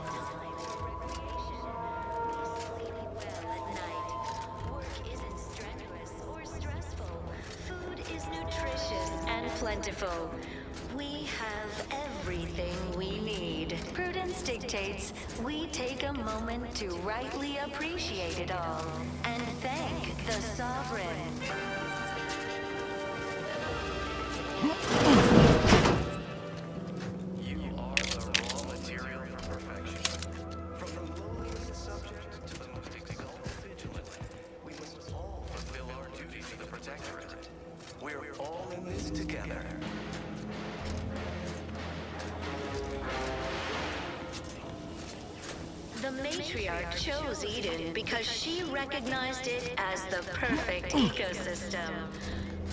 Time for recreation. We sleep well at night. Work isn't strenuous or stressful. Food is nutritious and plentiful. We have everything we need. Prudence dictates we take a moment to rightly appreciate it all and thank the sovereign. You are the raw material for perfection. From the lowliest subject to the most exalted vigilant, we must all fulfill our duty to the Protectorate. We're all in this together. The matriarch chose Eden because she recognized it as the perfect ecosystem.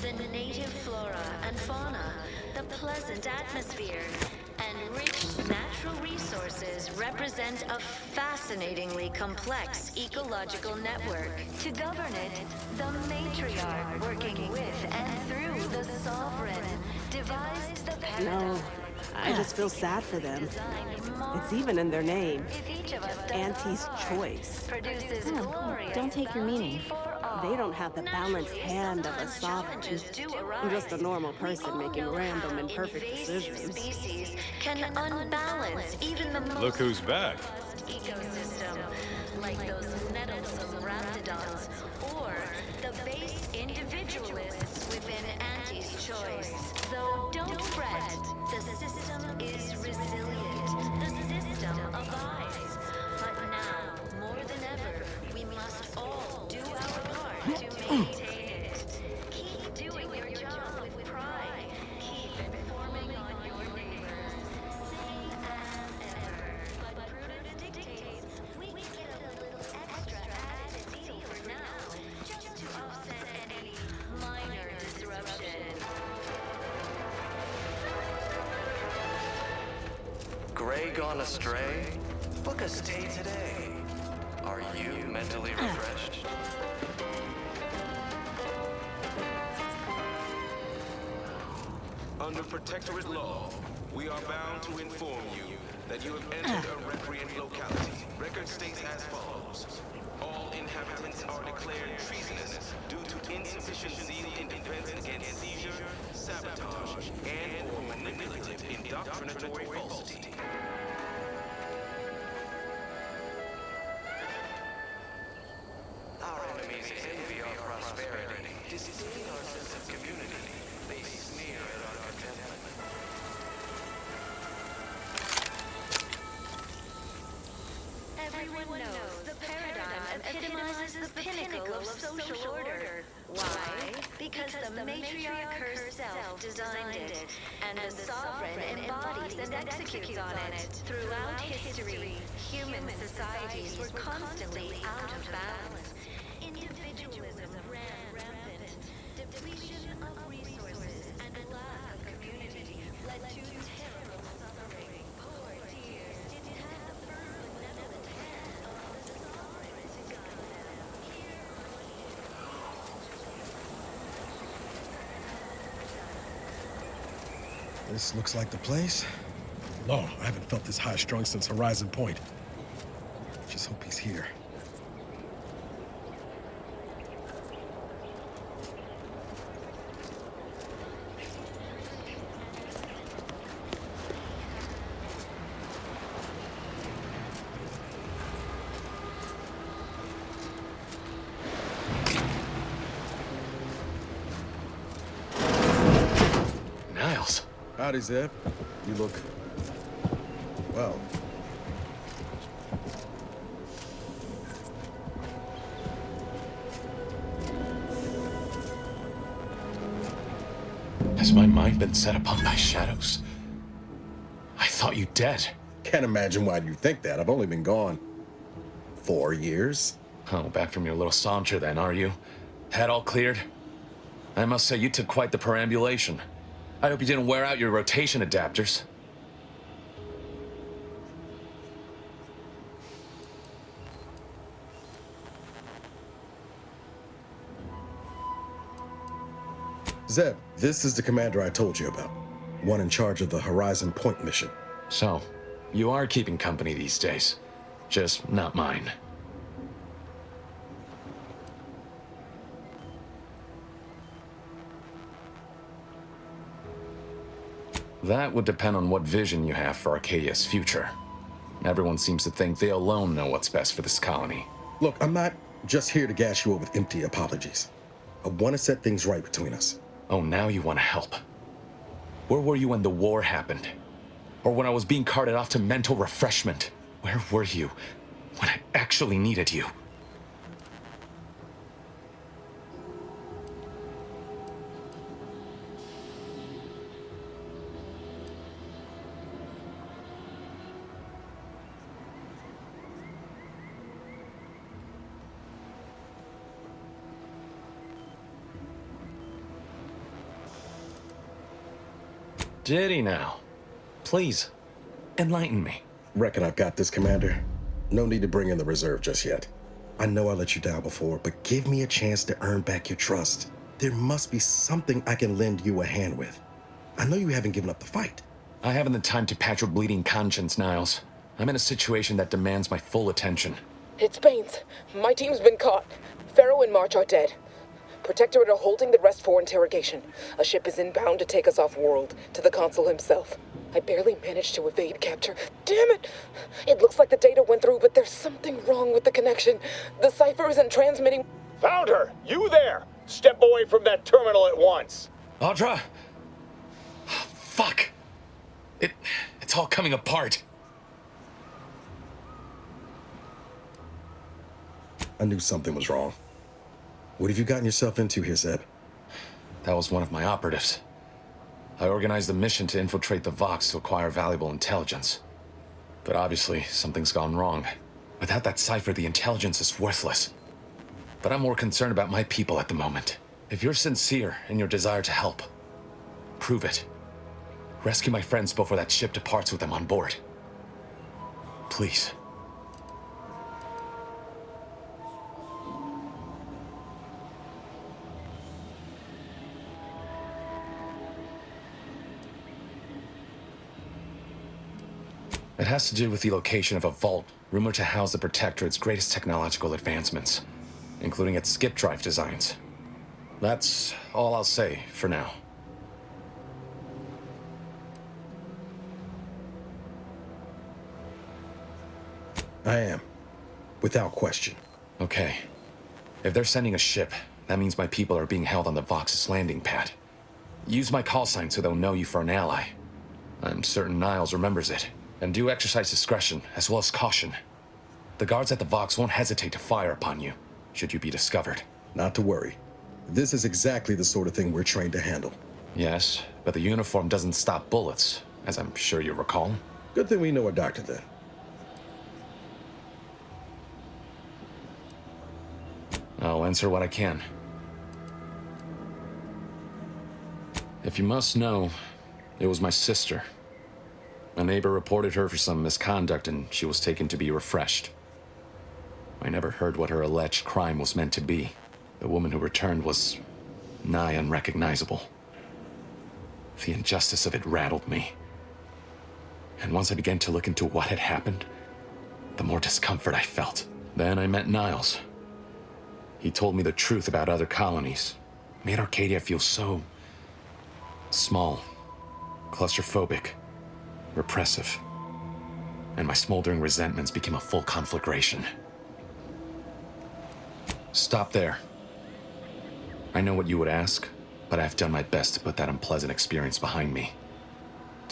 The native flora and fauna, the pleasant atmosphere, and rich natural resources represent a fascinatingly complex ecological network. To govern it, the matriarch, working with and through the sovereign, devised the paradigm. No, I just feel sad for them. It's even in their name. Auntie's choice. Don't take your meaning. They don't have the balanced hand of a sovereign. I'm just a normal person making random and perfect decisions. Species can unbalance even the most Look who's back. ecosystem, like those meddlesome raptidons, or the base individualists within Auntie's choice. Though don't fret, the system is resilient. The system abides. But now, more than ever, we must all do our part to maintain it. Keep doing your job with pride. Keep informing on your neighbors. Same as ever. But prudence dictates we get a little extra added deal for now, just to offset any minor disruption. Gray gone astray? Book a stay today. Are you mentally refreshed? Under Protectorate law, we are bound to inform you that you have entered a recreant locality. Record states as follows. All inhabitants are declared treasonous due to insufficient zeal in defense against seizure, sabotage, and/or manipulative indoctrinatory falsity. Our enemies envy our prosperity, disdain our sense of community. They sneer at our contentment. Everyone knows the paradigm epitomizes the pinnacle of social order. Why? Because the matriarch herself designed it, and the sovereign embodies and executes on it. Throughout history, human societies were constantly out of balance. Individualism ran rampant. Depletion of resources and lack of community led to terrible suffering. Poor dears didn't have the firm benevolent hand of the sovereign to guide them. This looks like the place. Lord, I haven't felt this high-strung since Horizon Point. Just hope he's here. Howdy, Zeb. You look... well. Has my mind been set upon by shadows? I thought you dead. Can't imagine why you think that. I've only been gone 4 years. Oh, back from your little saunter then, are you? Head all cleared? I must say, you took quite the perambulation. I hope you didn't wear out your rotation adapters. Zeb, this is the commander I told you about. One in charge of the Horizon Point mission. So, you are keeping company these days. Just not mine. That would depend on what vision you have for Arcadia's future. Everyone seems to think they alone know what's best for this colony. Look, I'm not just here to gas you up with empty apologies. I want to set things right between us. Oh, now you want to help. Where were you when the war happened? Or when I was being carted off to mental refreshment? Where were you when I actually needed you? Did he now? Please, enlighten me. Reckon I've got this, Commander. No need to bring in the reserve just yet. I know I let you down before, but give me a chance to earn back your trust. There must be something I can lend you a hand with. I know you haven't given up the fight. I haven't the time to patch your bleeding conscience, Niles. I'm in a situation that demands my full attention. It's Baines. My team's been caught. Pharaoh and March are dead. Protectorate are holding the rest for interrogation. A ship is inbound to take us off-world, to the consul himself. I barely managed to evade capture. Damn it! It looks like the data went through, but there's something wrong with the connection. The cipher isn't transmitting... Found her! You there! Step away from that terminal at once! Audra? Fuck! It's all coming apart. I knew something was wrong. What have you gotten yourself into here, Zeb? That was one of my operatives. I organized a mission to infiltrate the Vox to acquire valuable intelligence. But obviously, something's gone wrong. Without that cipher, the intelligence is worthless. But I'm more concerned about my people at the moment. If you're sincere in your desire to help, prove it. Rescue my friends before that ship departs with them on board. Please. It has to do with the location of a vault rumored to house the Protectorate's greatest technological advancements, including its skip drive designs. That's all I'll say for now. I am. Without question. Okay. If they're sending a ship, that means my people are being held on the Vox's landing pad. Use my call sign so they'll know you for an ally. I'm certain Niles remembers it. And do exercise discretion, as well as caution. The guards at the Vox won't hesitate to fire upon you, should you be discovered. Not to worry. This is exactly the sort of thing we're trained to handle. Yes, but the uniform doesn't stop bullets, as I'm sure you recall. Good thing we know a doctor then. I'll answer what I can. If you must know, it was my sister. A neighbor reported her for some misconduct and she was taken to be refreshed. I never heard what her alleged crime was meant to be. The woman who returned was nigh unrecognizable. The injustice of it rattled me. And once I began to look into what had happened, the more discomfort I felt. Then I met Niles. He told me the truth about other colonies. Made Arcadia feel so small, claustrophobic, repressive. And my smoldering resentments became a full conflagration. Stop there. I know what you would ask, but I've done my best to put that unpleasant experience behind me.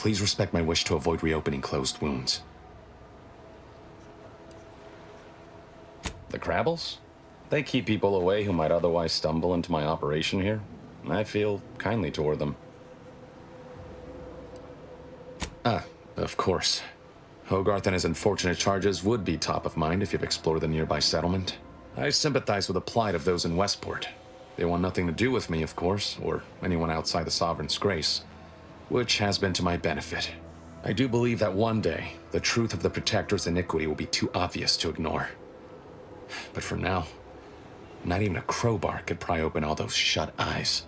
please respect my wish to avoid reopening closed wounds. The Crabbles? They keep people away who might otherwise stumble into my operation here. I feel kindly toward them. Ah, of course. Hogarth and his unfortunate charges would be top of mind if you've explored the nearby settlement. I sympathize with the plight of those in Westport. They want nothing to do with me, of course, or anyone outside the Sovereign's grace, which has been to my benefit. I do believe that one day, the truth of the Protector's iniquity will be too obvious to ignore. But for now, not even a crowbar could pry open all those shut eyes.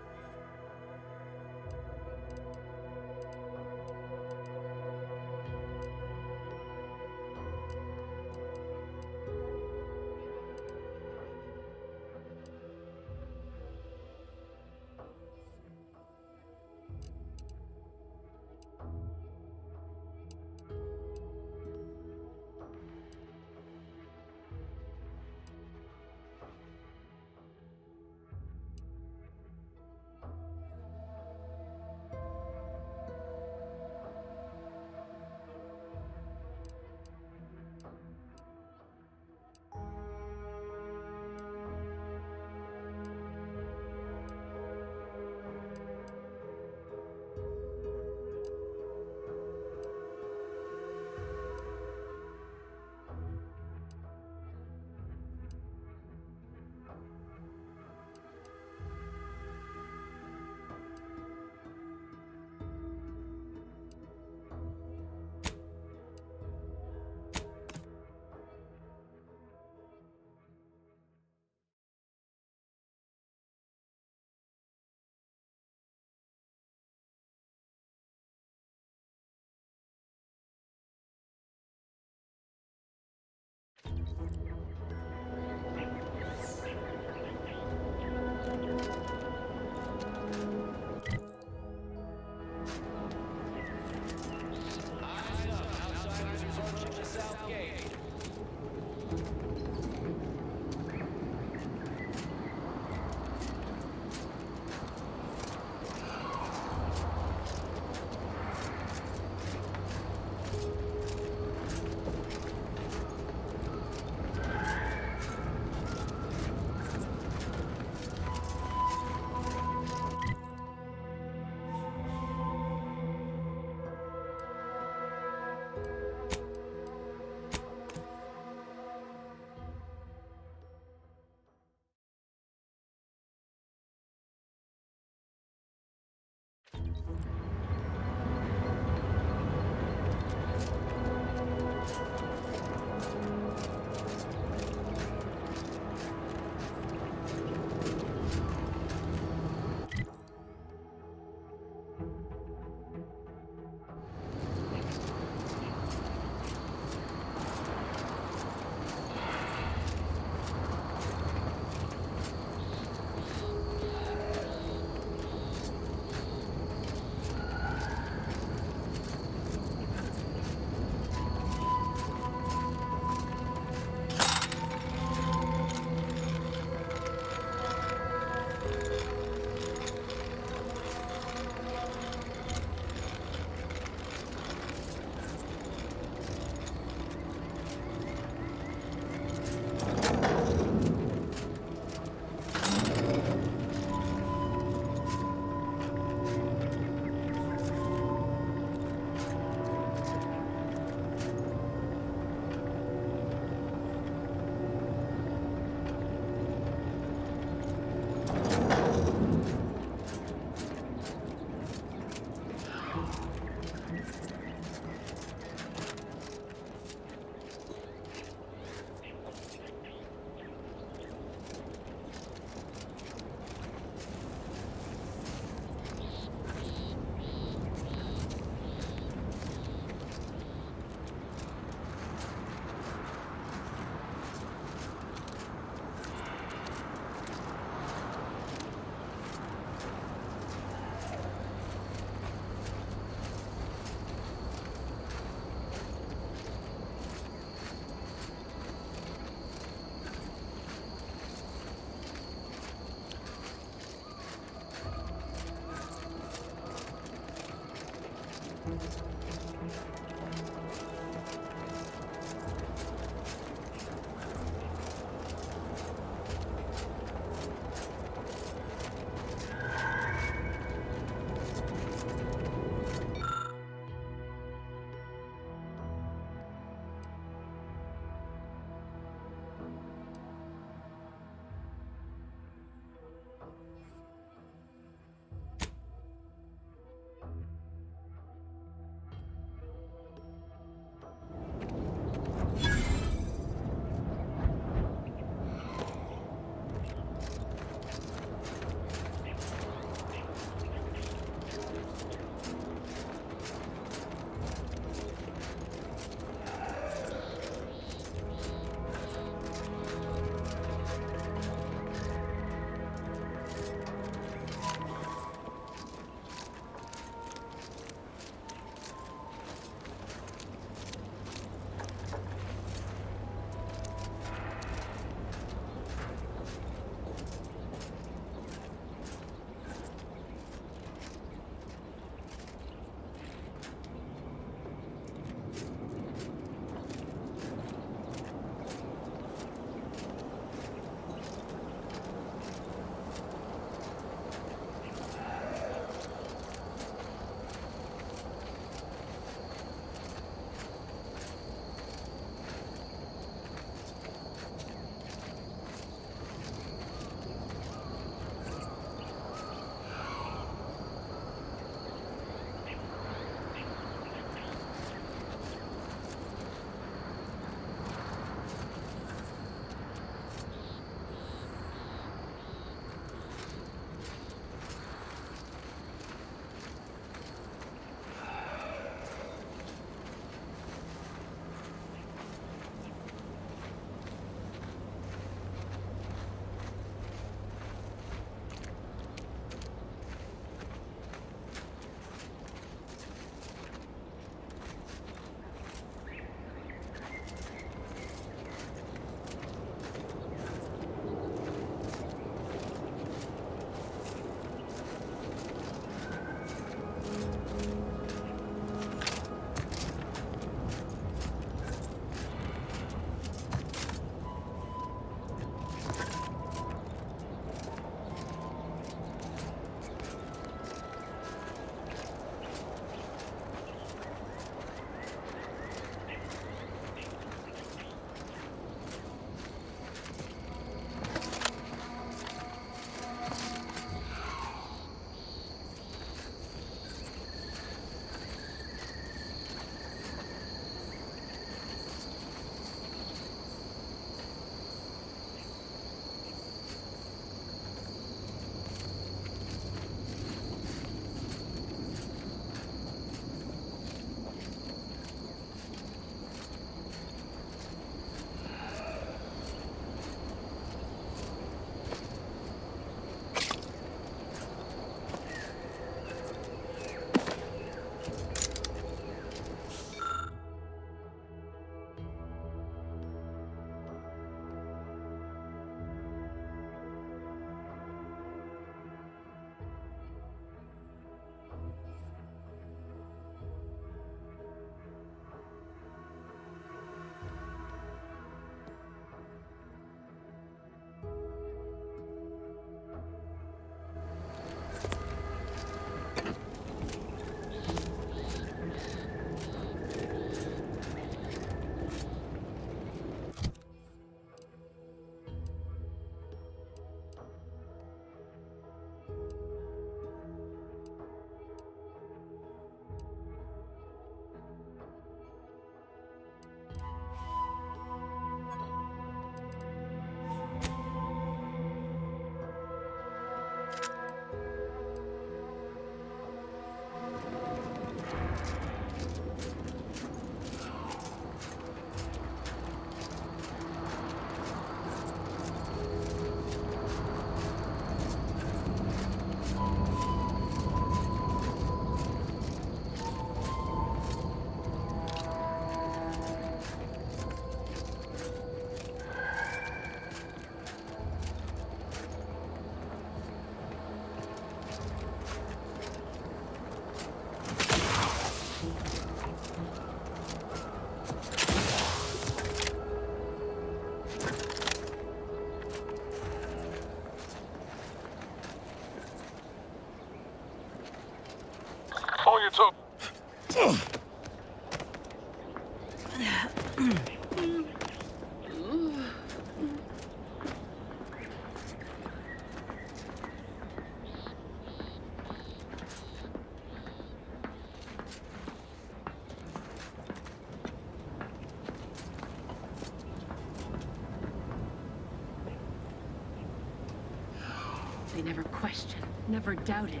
They never questioned, never doubted.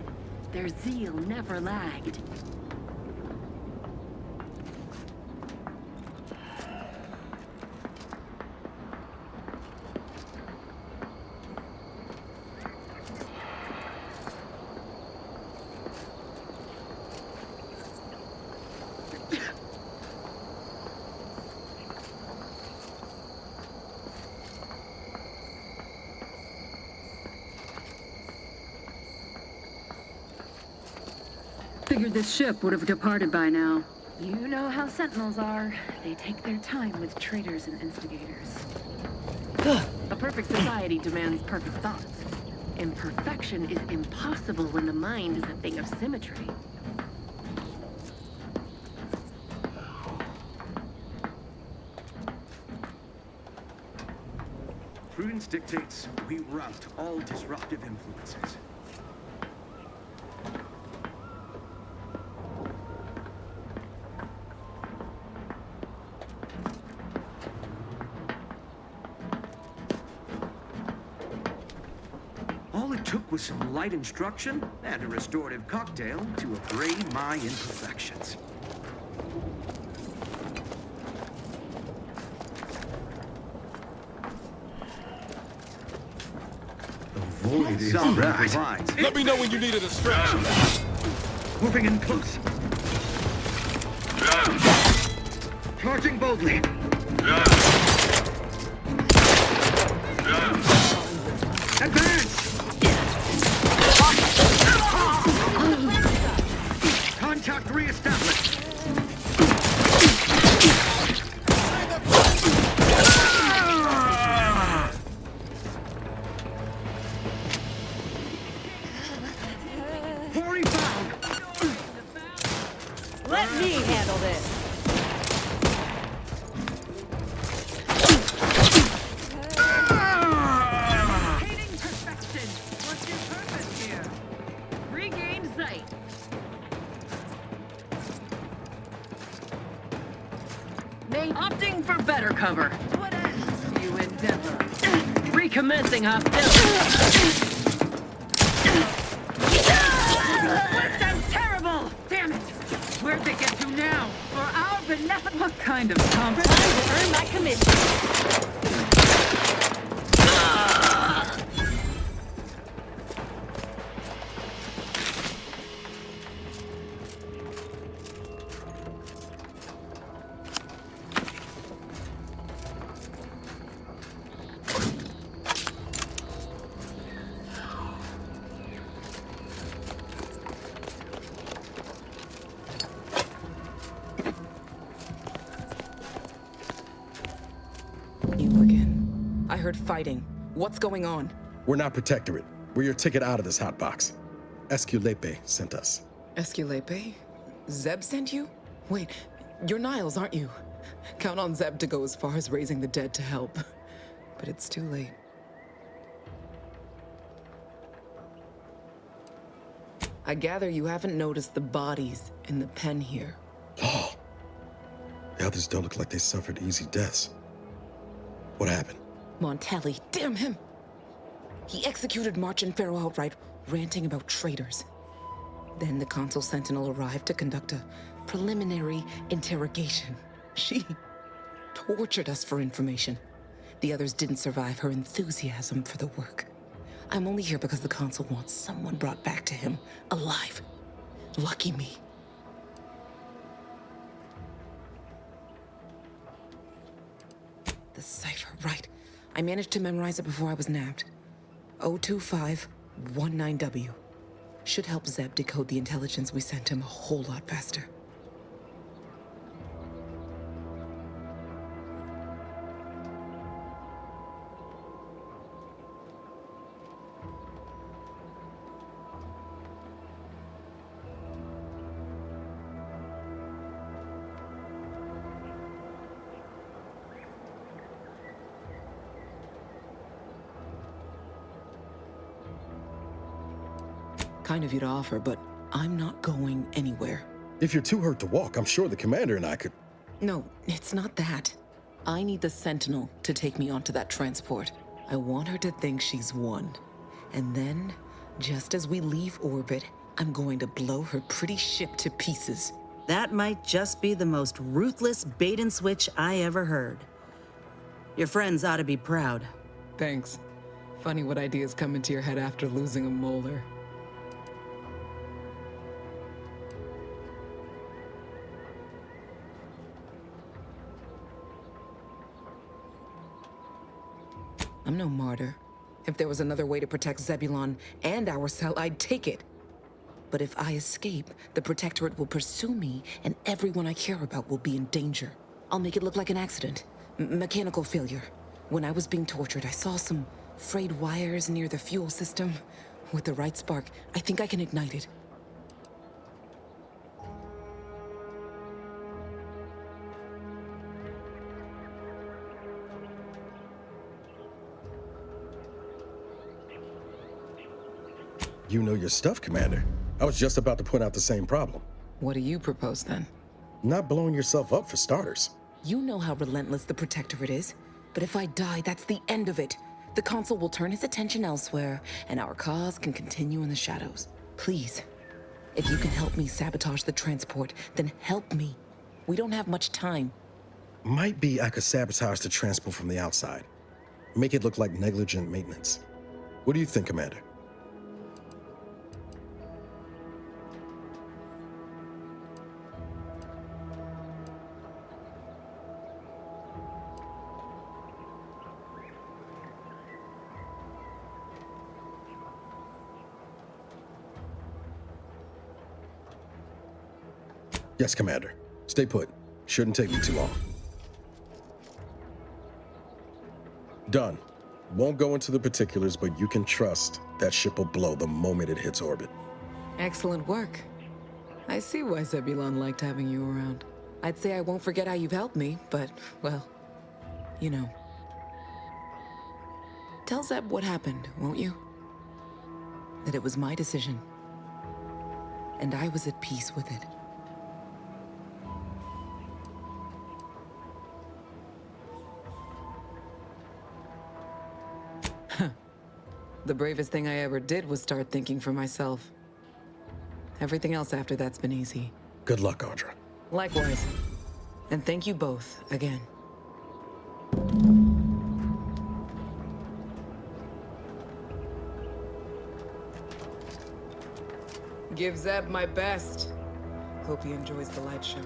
Their zeal never lagged. Figured this ship would have departed by now. You know how Sentinels are. They take their time with traitors and instigators. A perfect society demands perfect thoughts. Imperfection is impossible when the mind is a thing of symmetry. Prudence dictates we rout all disruptive influences. All it took was some light instruction and a restorative cocktail to upgrade my imperfections. The void is provides. Let me know when you need a distraction. Moving in close. Charging boldly. Advance! Contact reestablished. Quarry found. Let me handle this. Hating perfection. What's your purpose here? Regain sight. Opting for better cover. What ends you endeavor? Recommencing hostility. This sounds terrible! Damn it! Where'd they get to now? For our beneficent... What kind of conference? Time to earn my commission. You again. I heard fighting. What's going on? We're not Protectorate. We're your ticket out of this hotbox. Esculepe sent us. Esculepe? Zeb sent you? Wait, you're Niles, aren't you? Count on Zeb to go as far as raising the dead to help. But it's too late. I gather you haven't noticed the bodies in the pen here. Oh. The others don't look like they suffered easy deaths. What happened? Montelli, damn him! He executed March and Pharaoh outright, ranting about traitors. Then the Consul Sentinel arrived to conduct a preliminary interrogation. She tortured us for information. The others didn't survive her enthusiasm for the work. I'm only here because the Consul wants someone brought back to him, alive. Lucky me. The cipher, right. I managed to memorize it before I was nabbed. 02519W. Should help Zeb decode the intelligence we sent him a whole lot faster. Kind of you to offer, but I'm not going anywhere. If you're too hurt to walk, I'm sure the commander and I could... No, it's not that. I need the Sentinel to take me onto that transport. I want her to think she's won. And then, just as we leave orbit, I'm going to blow her pretty ship to pieces. That might just be the most ruthless bait and switch I ever heard. Your friends ought to be proud. Thanks. Funny what ideas come into your head after losing a molar. I'm no martyr. If there was another way to protect Zebulon and our cell, I'd take it. But if I escape, the Protectorate will pursue me, and everyone I care about will be in danger. I'll make it look like an accident. Mechanical failure. When I was being tortured, I saw some frayed wires near the fuel system. With the right spark, I think I can ignite it. You know your stuff, Commander. I was just about to point out the same problem. What do you propose, then? Not blowing yourself up, for starters. You know how relentless the Protectorate is. But if I die, that's the end of it. The Consul will turn his attention elsewhere, and our cause can continue in the shadows. Please, if you can help me sabotage the transport, then help me. We don't have much time. Might be I could sabotage the transport from the outside. Make it look like negligent maintenance. What do you think, Commander? Yes, Commander. Stay put. Shouldn't take me too long. Done. Won't go into the particulars, but you can trust that ship will blow the moment it hits orbit. Excellent work. I see why Zebulon liked having you around. I'd say I won't forget how you've helped me, but, well, you know. Tell Zeb what happened, won't you? That it was my decision. And I was at peace with it. The bravest thing I ever did was start thinking for myself. Everything else after that's been easy. Good luck, Audra. Likewise. And thank you both again. Give Zeb my best. Hope he enjoys the light show.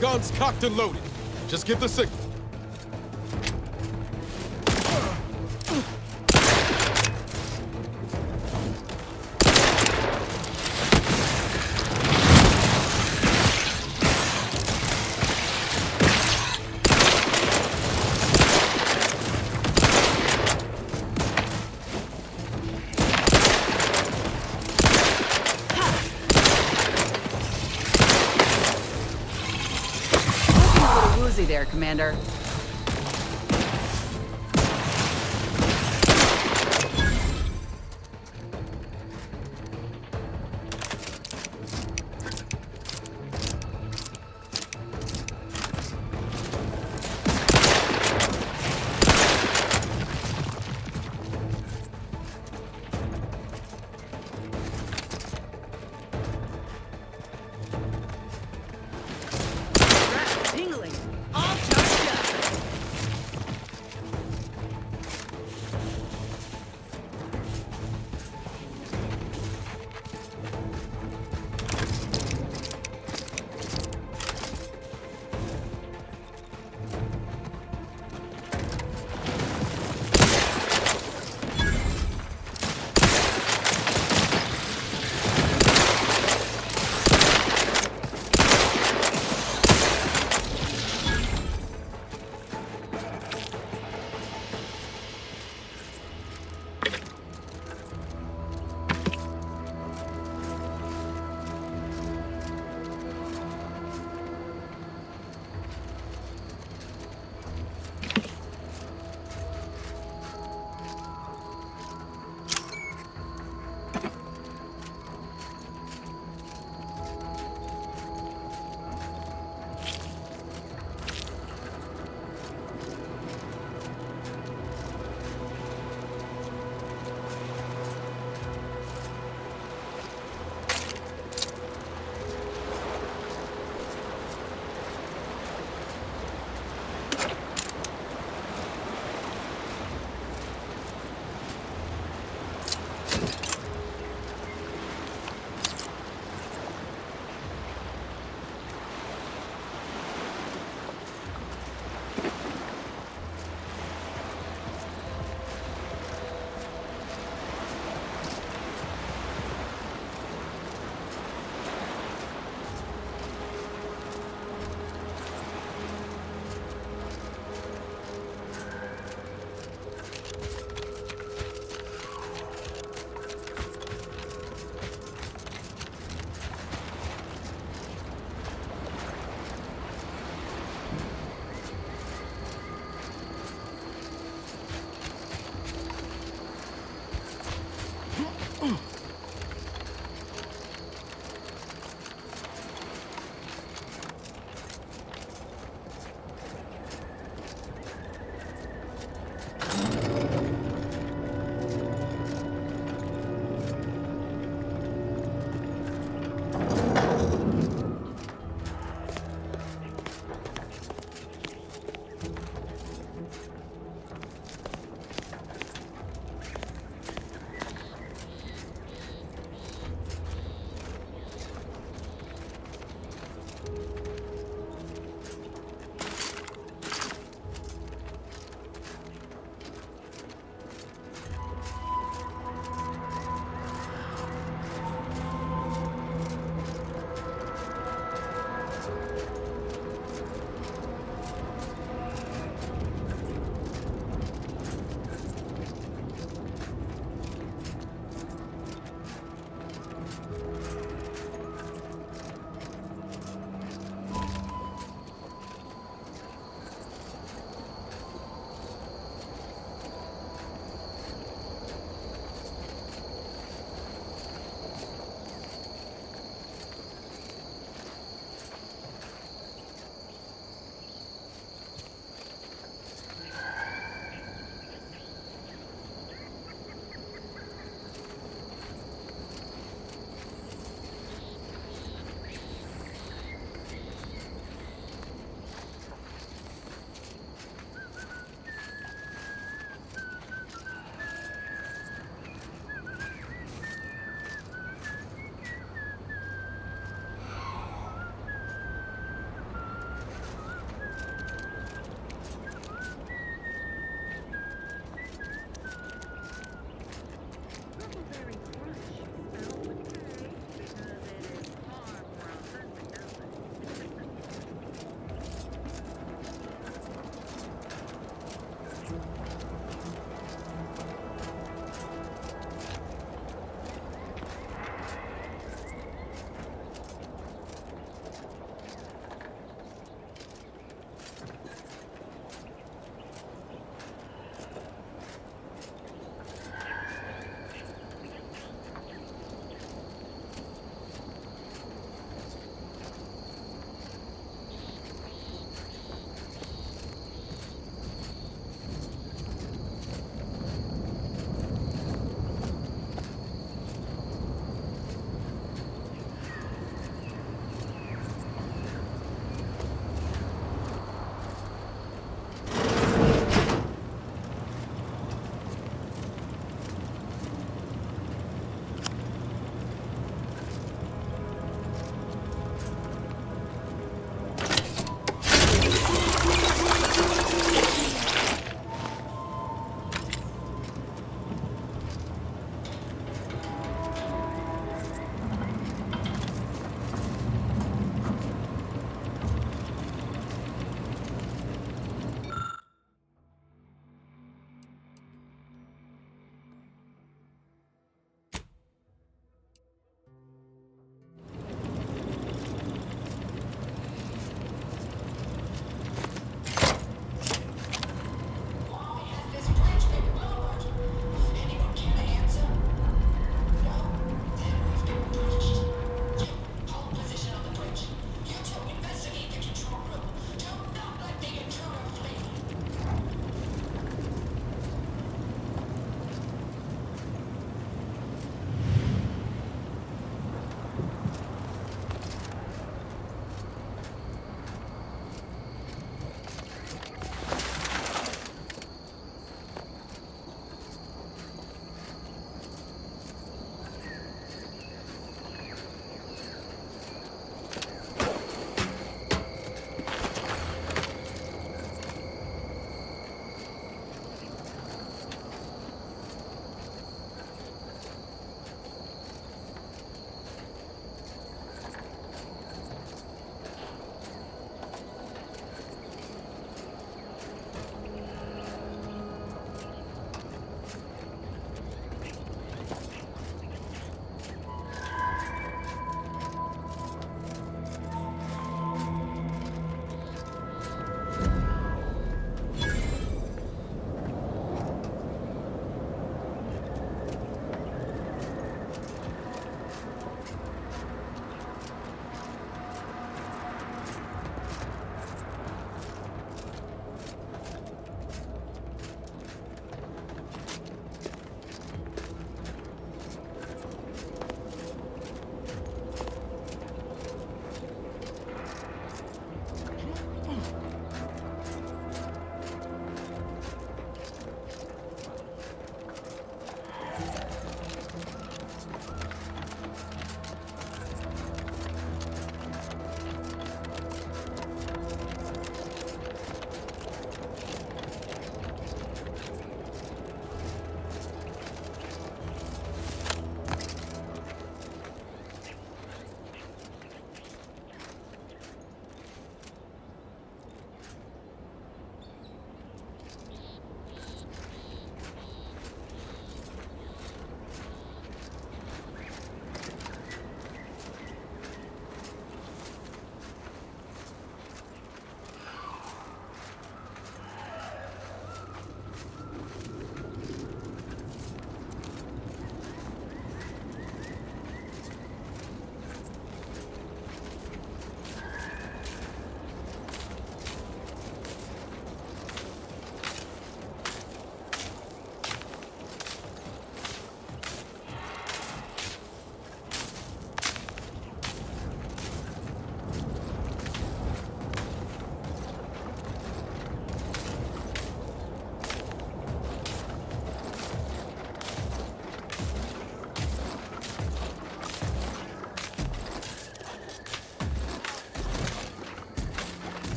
Guns cocked and loaded. Just give the signal. There, Commander. Tingling. All charged up.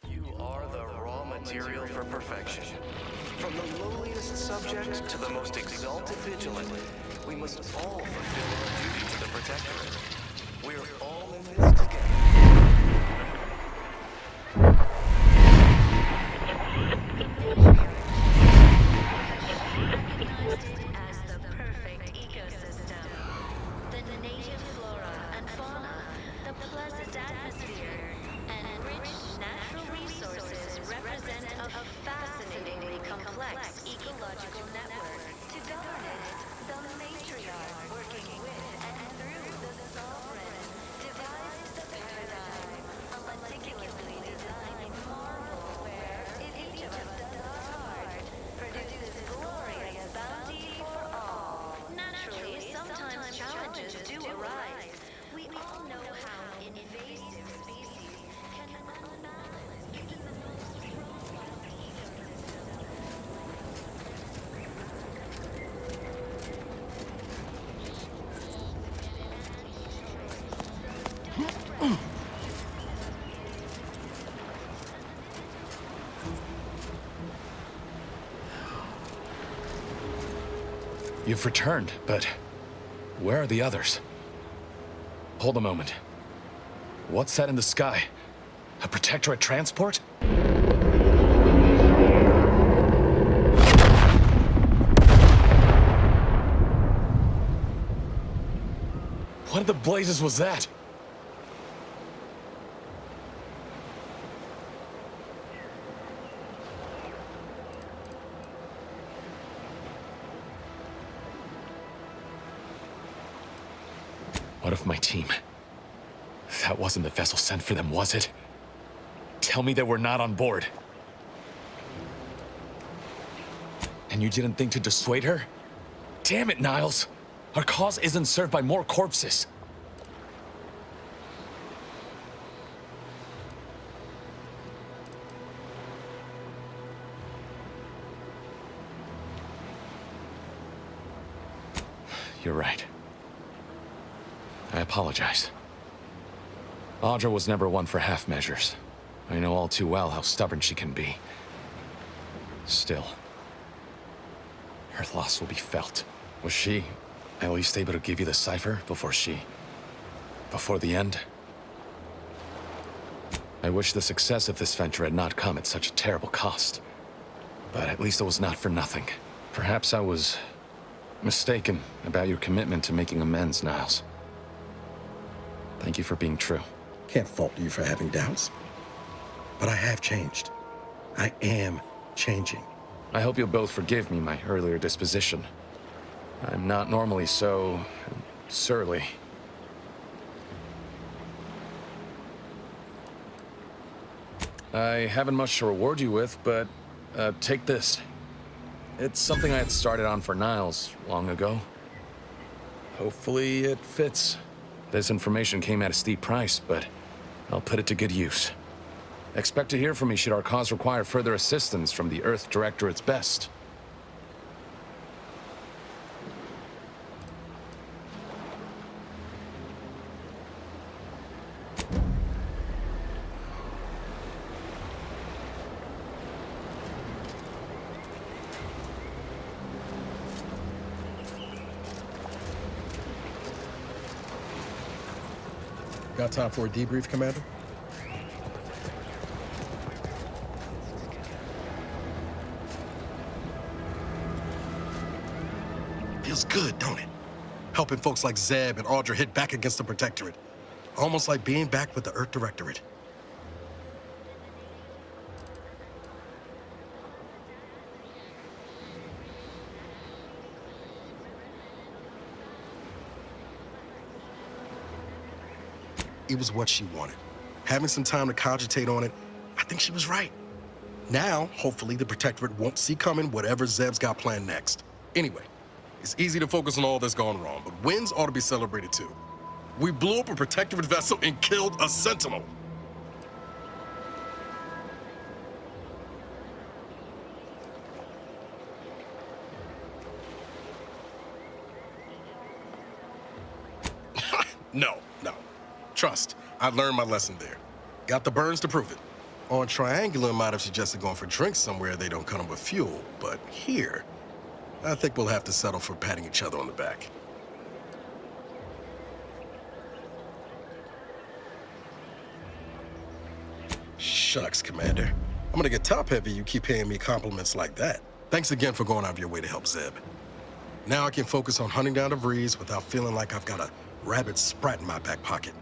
You are the raw material for perfection. From the lowliest subject to the most exalted vigilant, we must all fulfill our duty to the Protectorate. We're all in this together. As the perfect ecosystem. The native flora and fauna, the pleasant atmosphere, and rich natural resources represent a fascinatingly complex ecological network. To govern it, the matriarch working with and through the sovereign devised the paradigm, a meticulously designed marvel where, if each of us does our part, produces glorious bounty for all. Naturally, sometimes challenges do arise. We all know how invasive species can unbalance even the most robust ecosystem. You've returned, but where are the others? Hold a moment. What's that in the sky? A Protectorate transport? What in the blazes was that? What of my team? That wasn't the vessel sent for them, was it? Tell me they were not on board. And you didn't think to dissuade her? Damn it, Niles! Our cause isn't served by more corpses. You're right. I apologize. Audra was never one for half measures. I know all too well how stubborn she can be. Still, her loss will be felt. Was she at least able to give you the cipher before the end? I wish the success of this venture had not come at such a terrible cost. But at least it was not for nothing. Perhaps I was mistaken about your commitment to making amends, Niles. Thank you for being true. Can't fault you for having doubts. But I have changed. I am changing. I hope you'll both forgive me my earlier disposition. I'm not normally so surly. I haven't much to reward you with, but take this. It's something I had started on for Niles long ago. Hopefully it fits. This information came at a steep price, but I'll put it to good use. Expect to hear from me should our cause require further assistance from the Earth Directorate's best. Got time for a debrief, Commander? Feels good, don't it? Helping folks like Zeb and Audra hit back against the Protectorate. Almost like being back with the Earth Directorate. It was what she wanted. Having some time to cogitate on it, I think she was right. Now, hopefully, the Protectorate won't see coming whatever Zeb's got planned next. Anyway, it's easy to focus on all that's gone wrong, but wins ought to be celebrated too. We blew up a Protectorate vessel and killed a Sentinel. No. Trust, I learned my lesson there. Got the burns to prove it. On Triangular, might have suggested going for drinks somewhere they don't come with fuel, but here, I think we'll have to settle for patting each other on the back. Shucks, Commander. I'm gonna get top-heavy you keep paying me compliments like that. Thanks again for going out of your way to help Zeb. Now I can focus on hunting down the breeze without feeling like I've got a rabid sprat in my back pocket.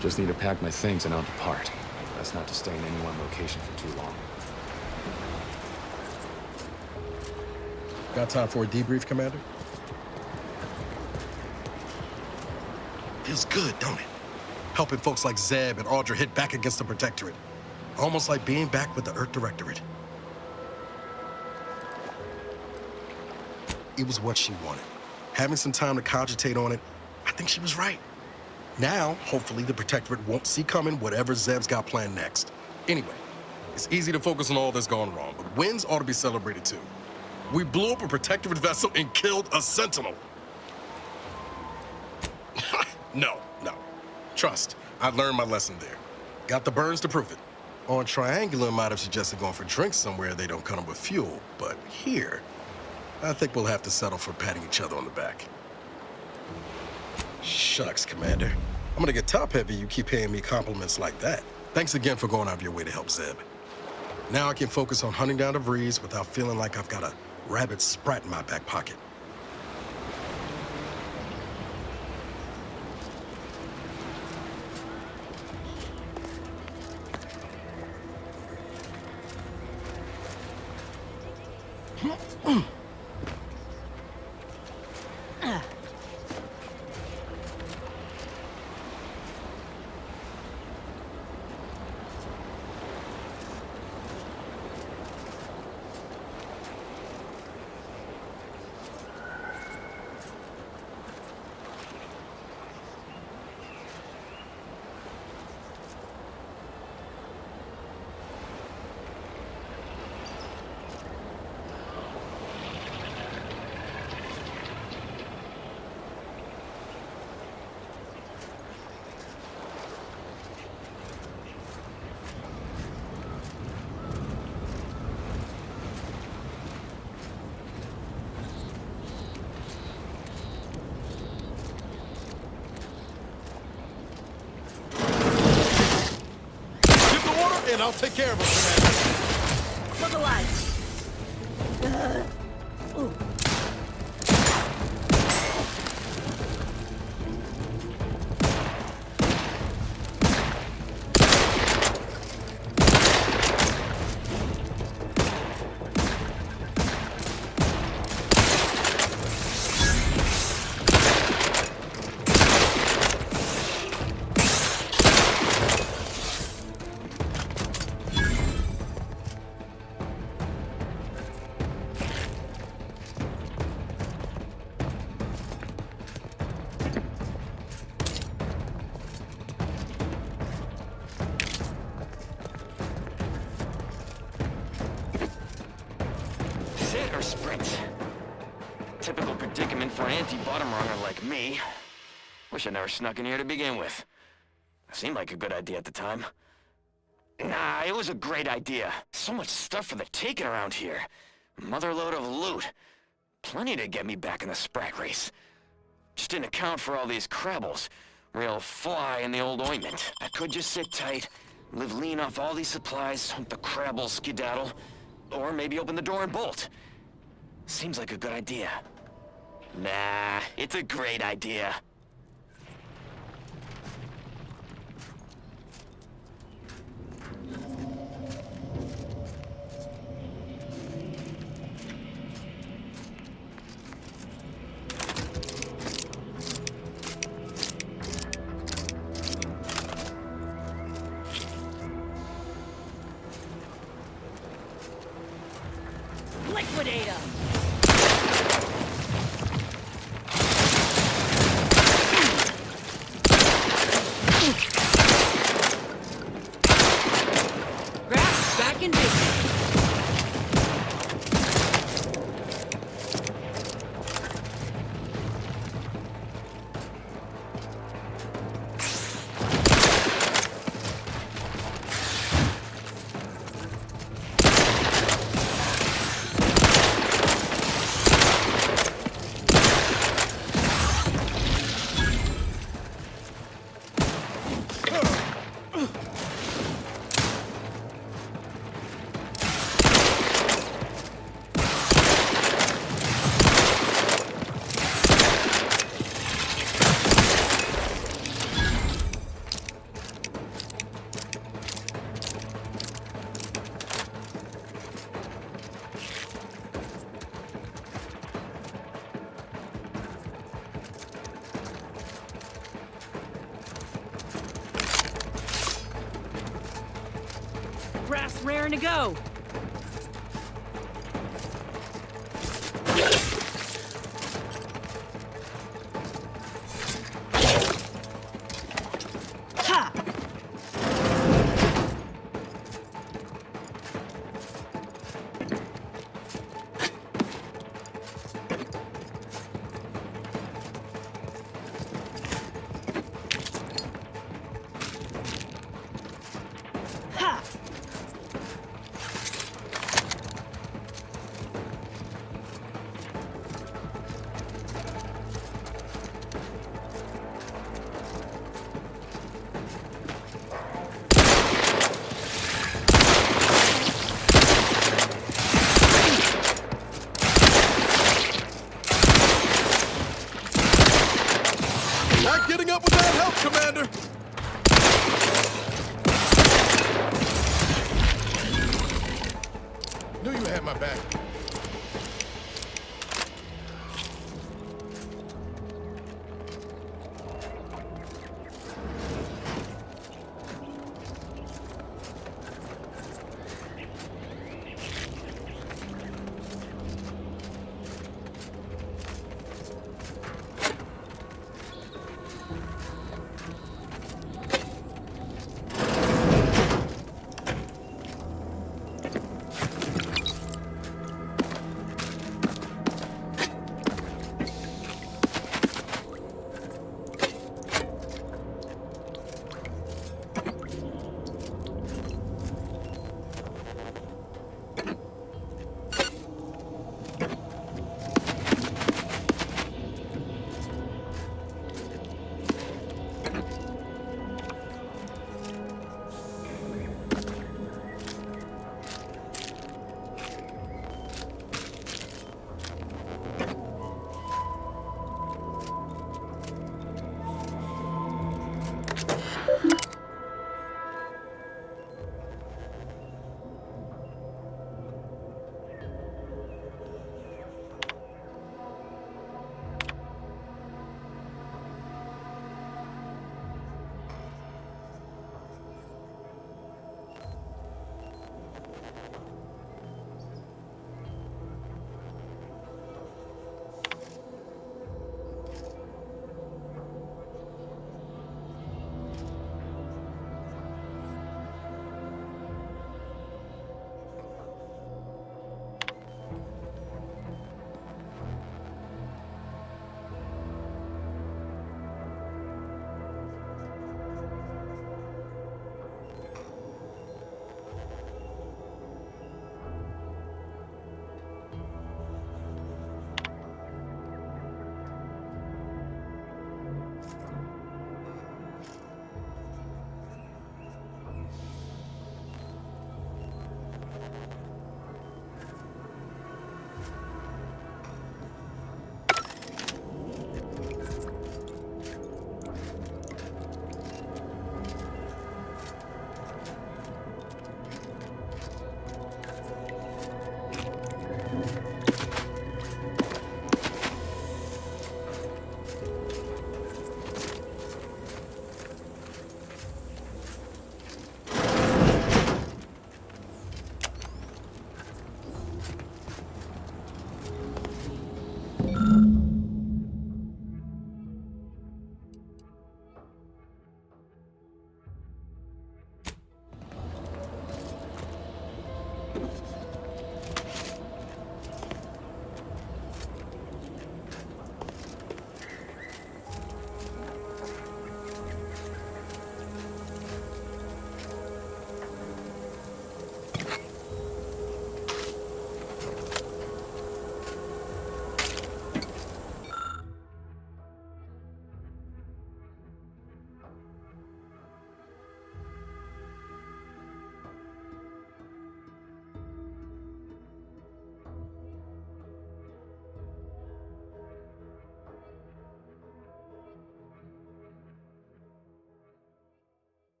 Just need to pack my things and I'll depart. Best not to stay in any one location for too long. Got time for a debrief, Commander? Feels good, don't it? Helping folks like Zeb and Audra hit back against the Protectorate. Almost like being back with the Earth Directorate. It was what she wanted. Having some time to cogitate on it, I think she was right. Now, hopefully, the Protectorate won't see coming whatever Zeb's got planned next. Anyway, it's easy to focus on all that's gone wrong, but wins ought to be celebrated too. We blew up a Protectorate vessel and killed a Sentinel. No. Trust, I learned my lesson there. Got the burns to prove it. On Triangular, might have suggested going for drinks somewhere they don't come with fuel, but here, I think we'll have to settle for patting each other on the back. Shucks, Commander. I'm gonna get top-heavy you keep paying me compliments like that. Thanks again for going out of your way to help Zeb. Now I can focus on hunting down the breeze without feeling like I've got a rabid sprat in my back pocket. And I'll take care of him, Commander. For the lights. sprint. Typical predicament for an anti-bottom runner like me. Wish I never snuck in here to begin with. Seemed like a good idea at the time. Nah, it was a great idea. So much stuff for the taking around here. Motherload of loot. Plenty to get me back in the sprat race. Just didn't account for all these crabbles. Real fly in the old ointment. I could just sit tight, live lean off all these supplies, hope the crabbles skedaddle, or maybe open the door and bolt. Seems like a good idea. Nah, it's a great idea. Liquidate 'em! Grass back in business. Grass raring to go. Ha! Ha! Not getting up without help, Commander! Knew you had my back.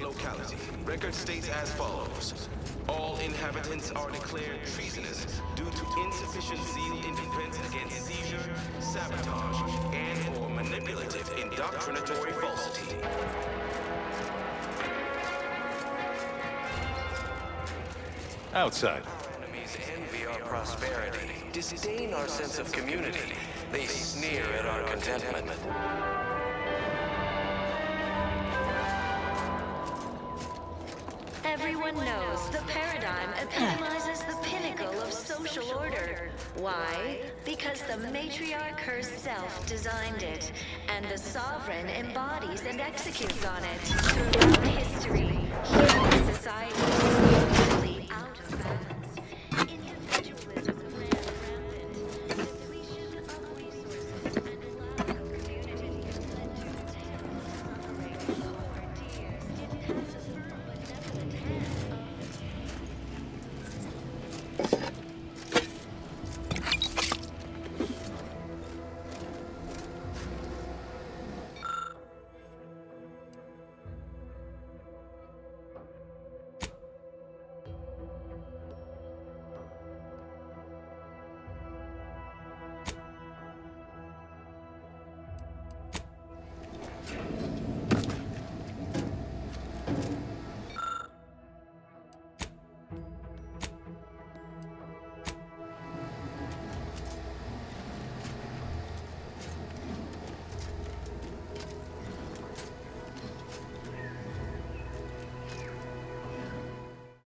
Locality. Record states as follows. All inhabitants are declared treasonous due to insufficient zeal in defense against seizure, sabotage, and/or manipulative indoctrinatory falsity. Outside. Our enemies envy our prosperity, disdain our sense of community. They sneer at our contentment. Everyone knows the paradigm epitomizes the pinnacle of social order. Why? Because the matriarch herself designed it, and the sovereign embodies and executes on it. Throughout history, human society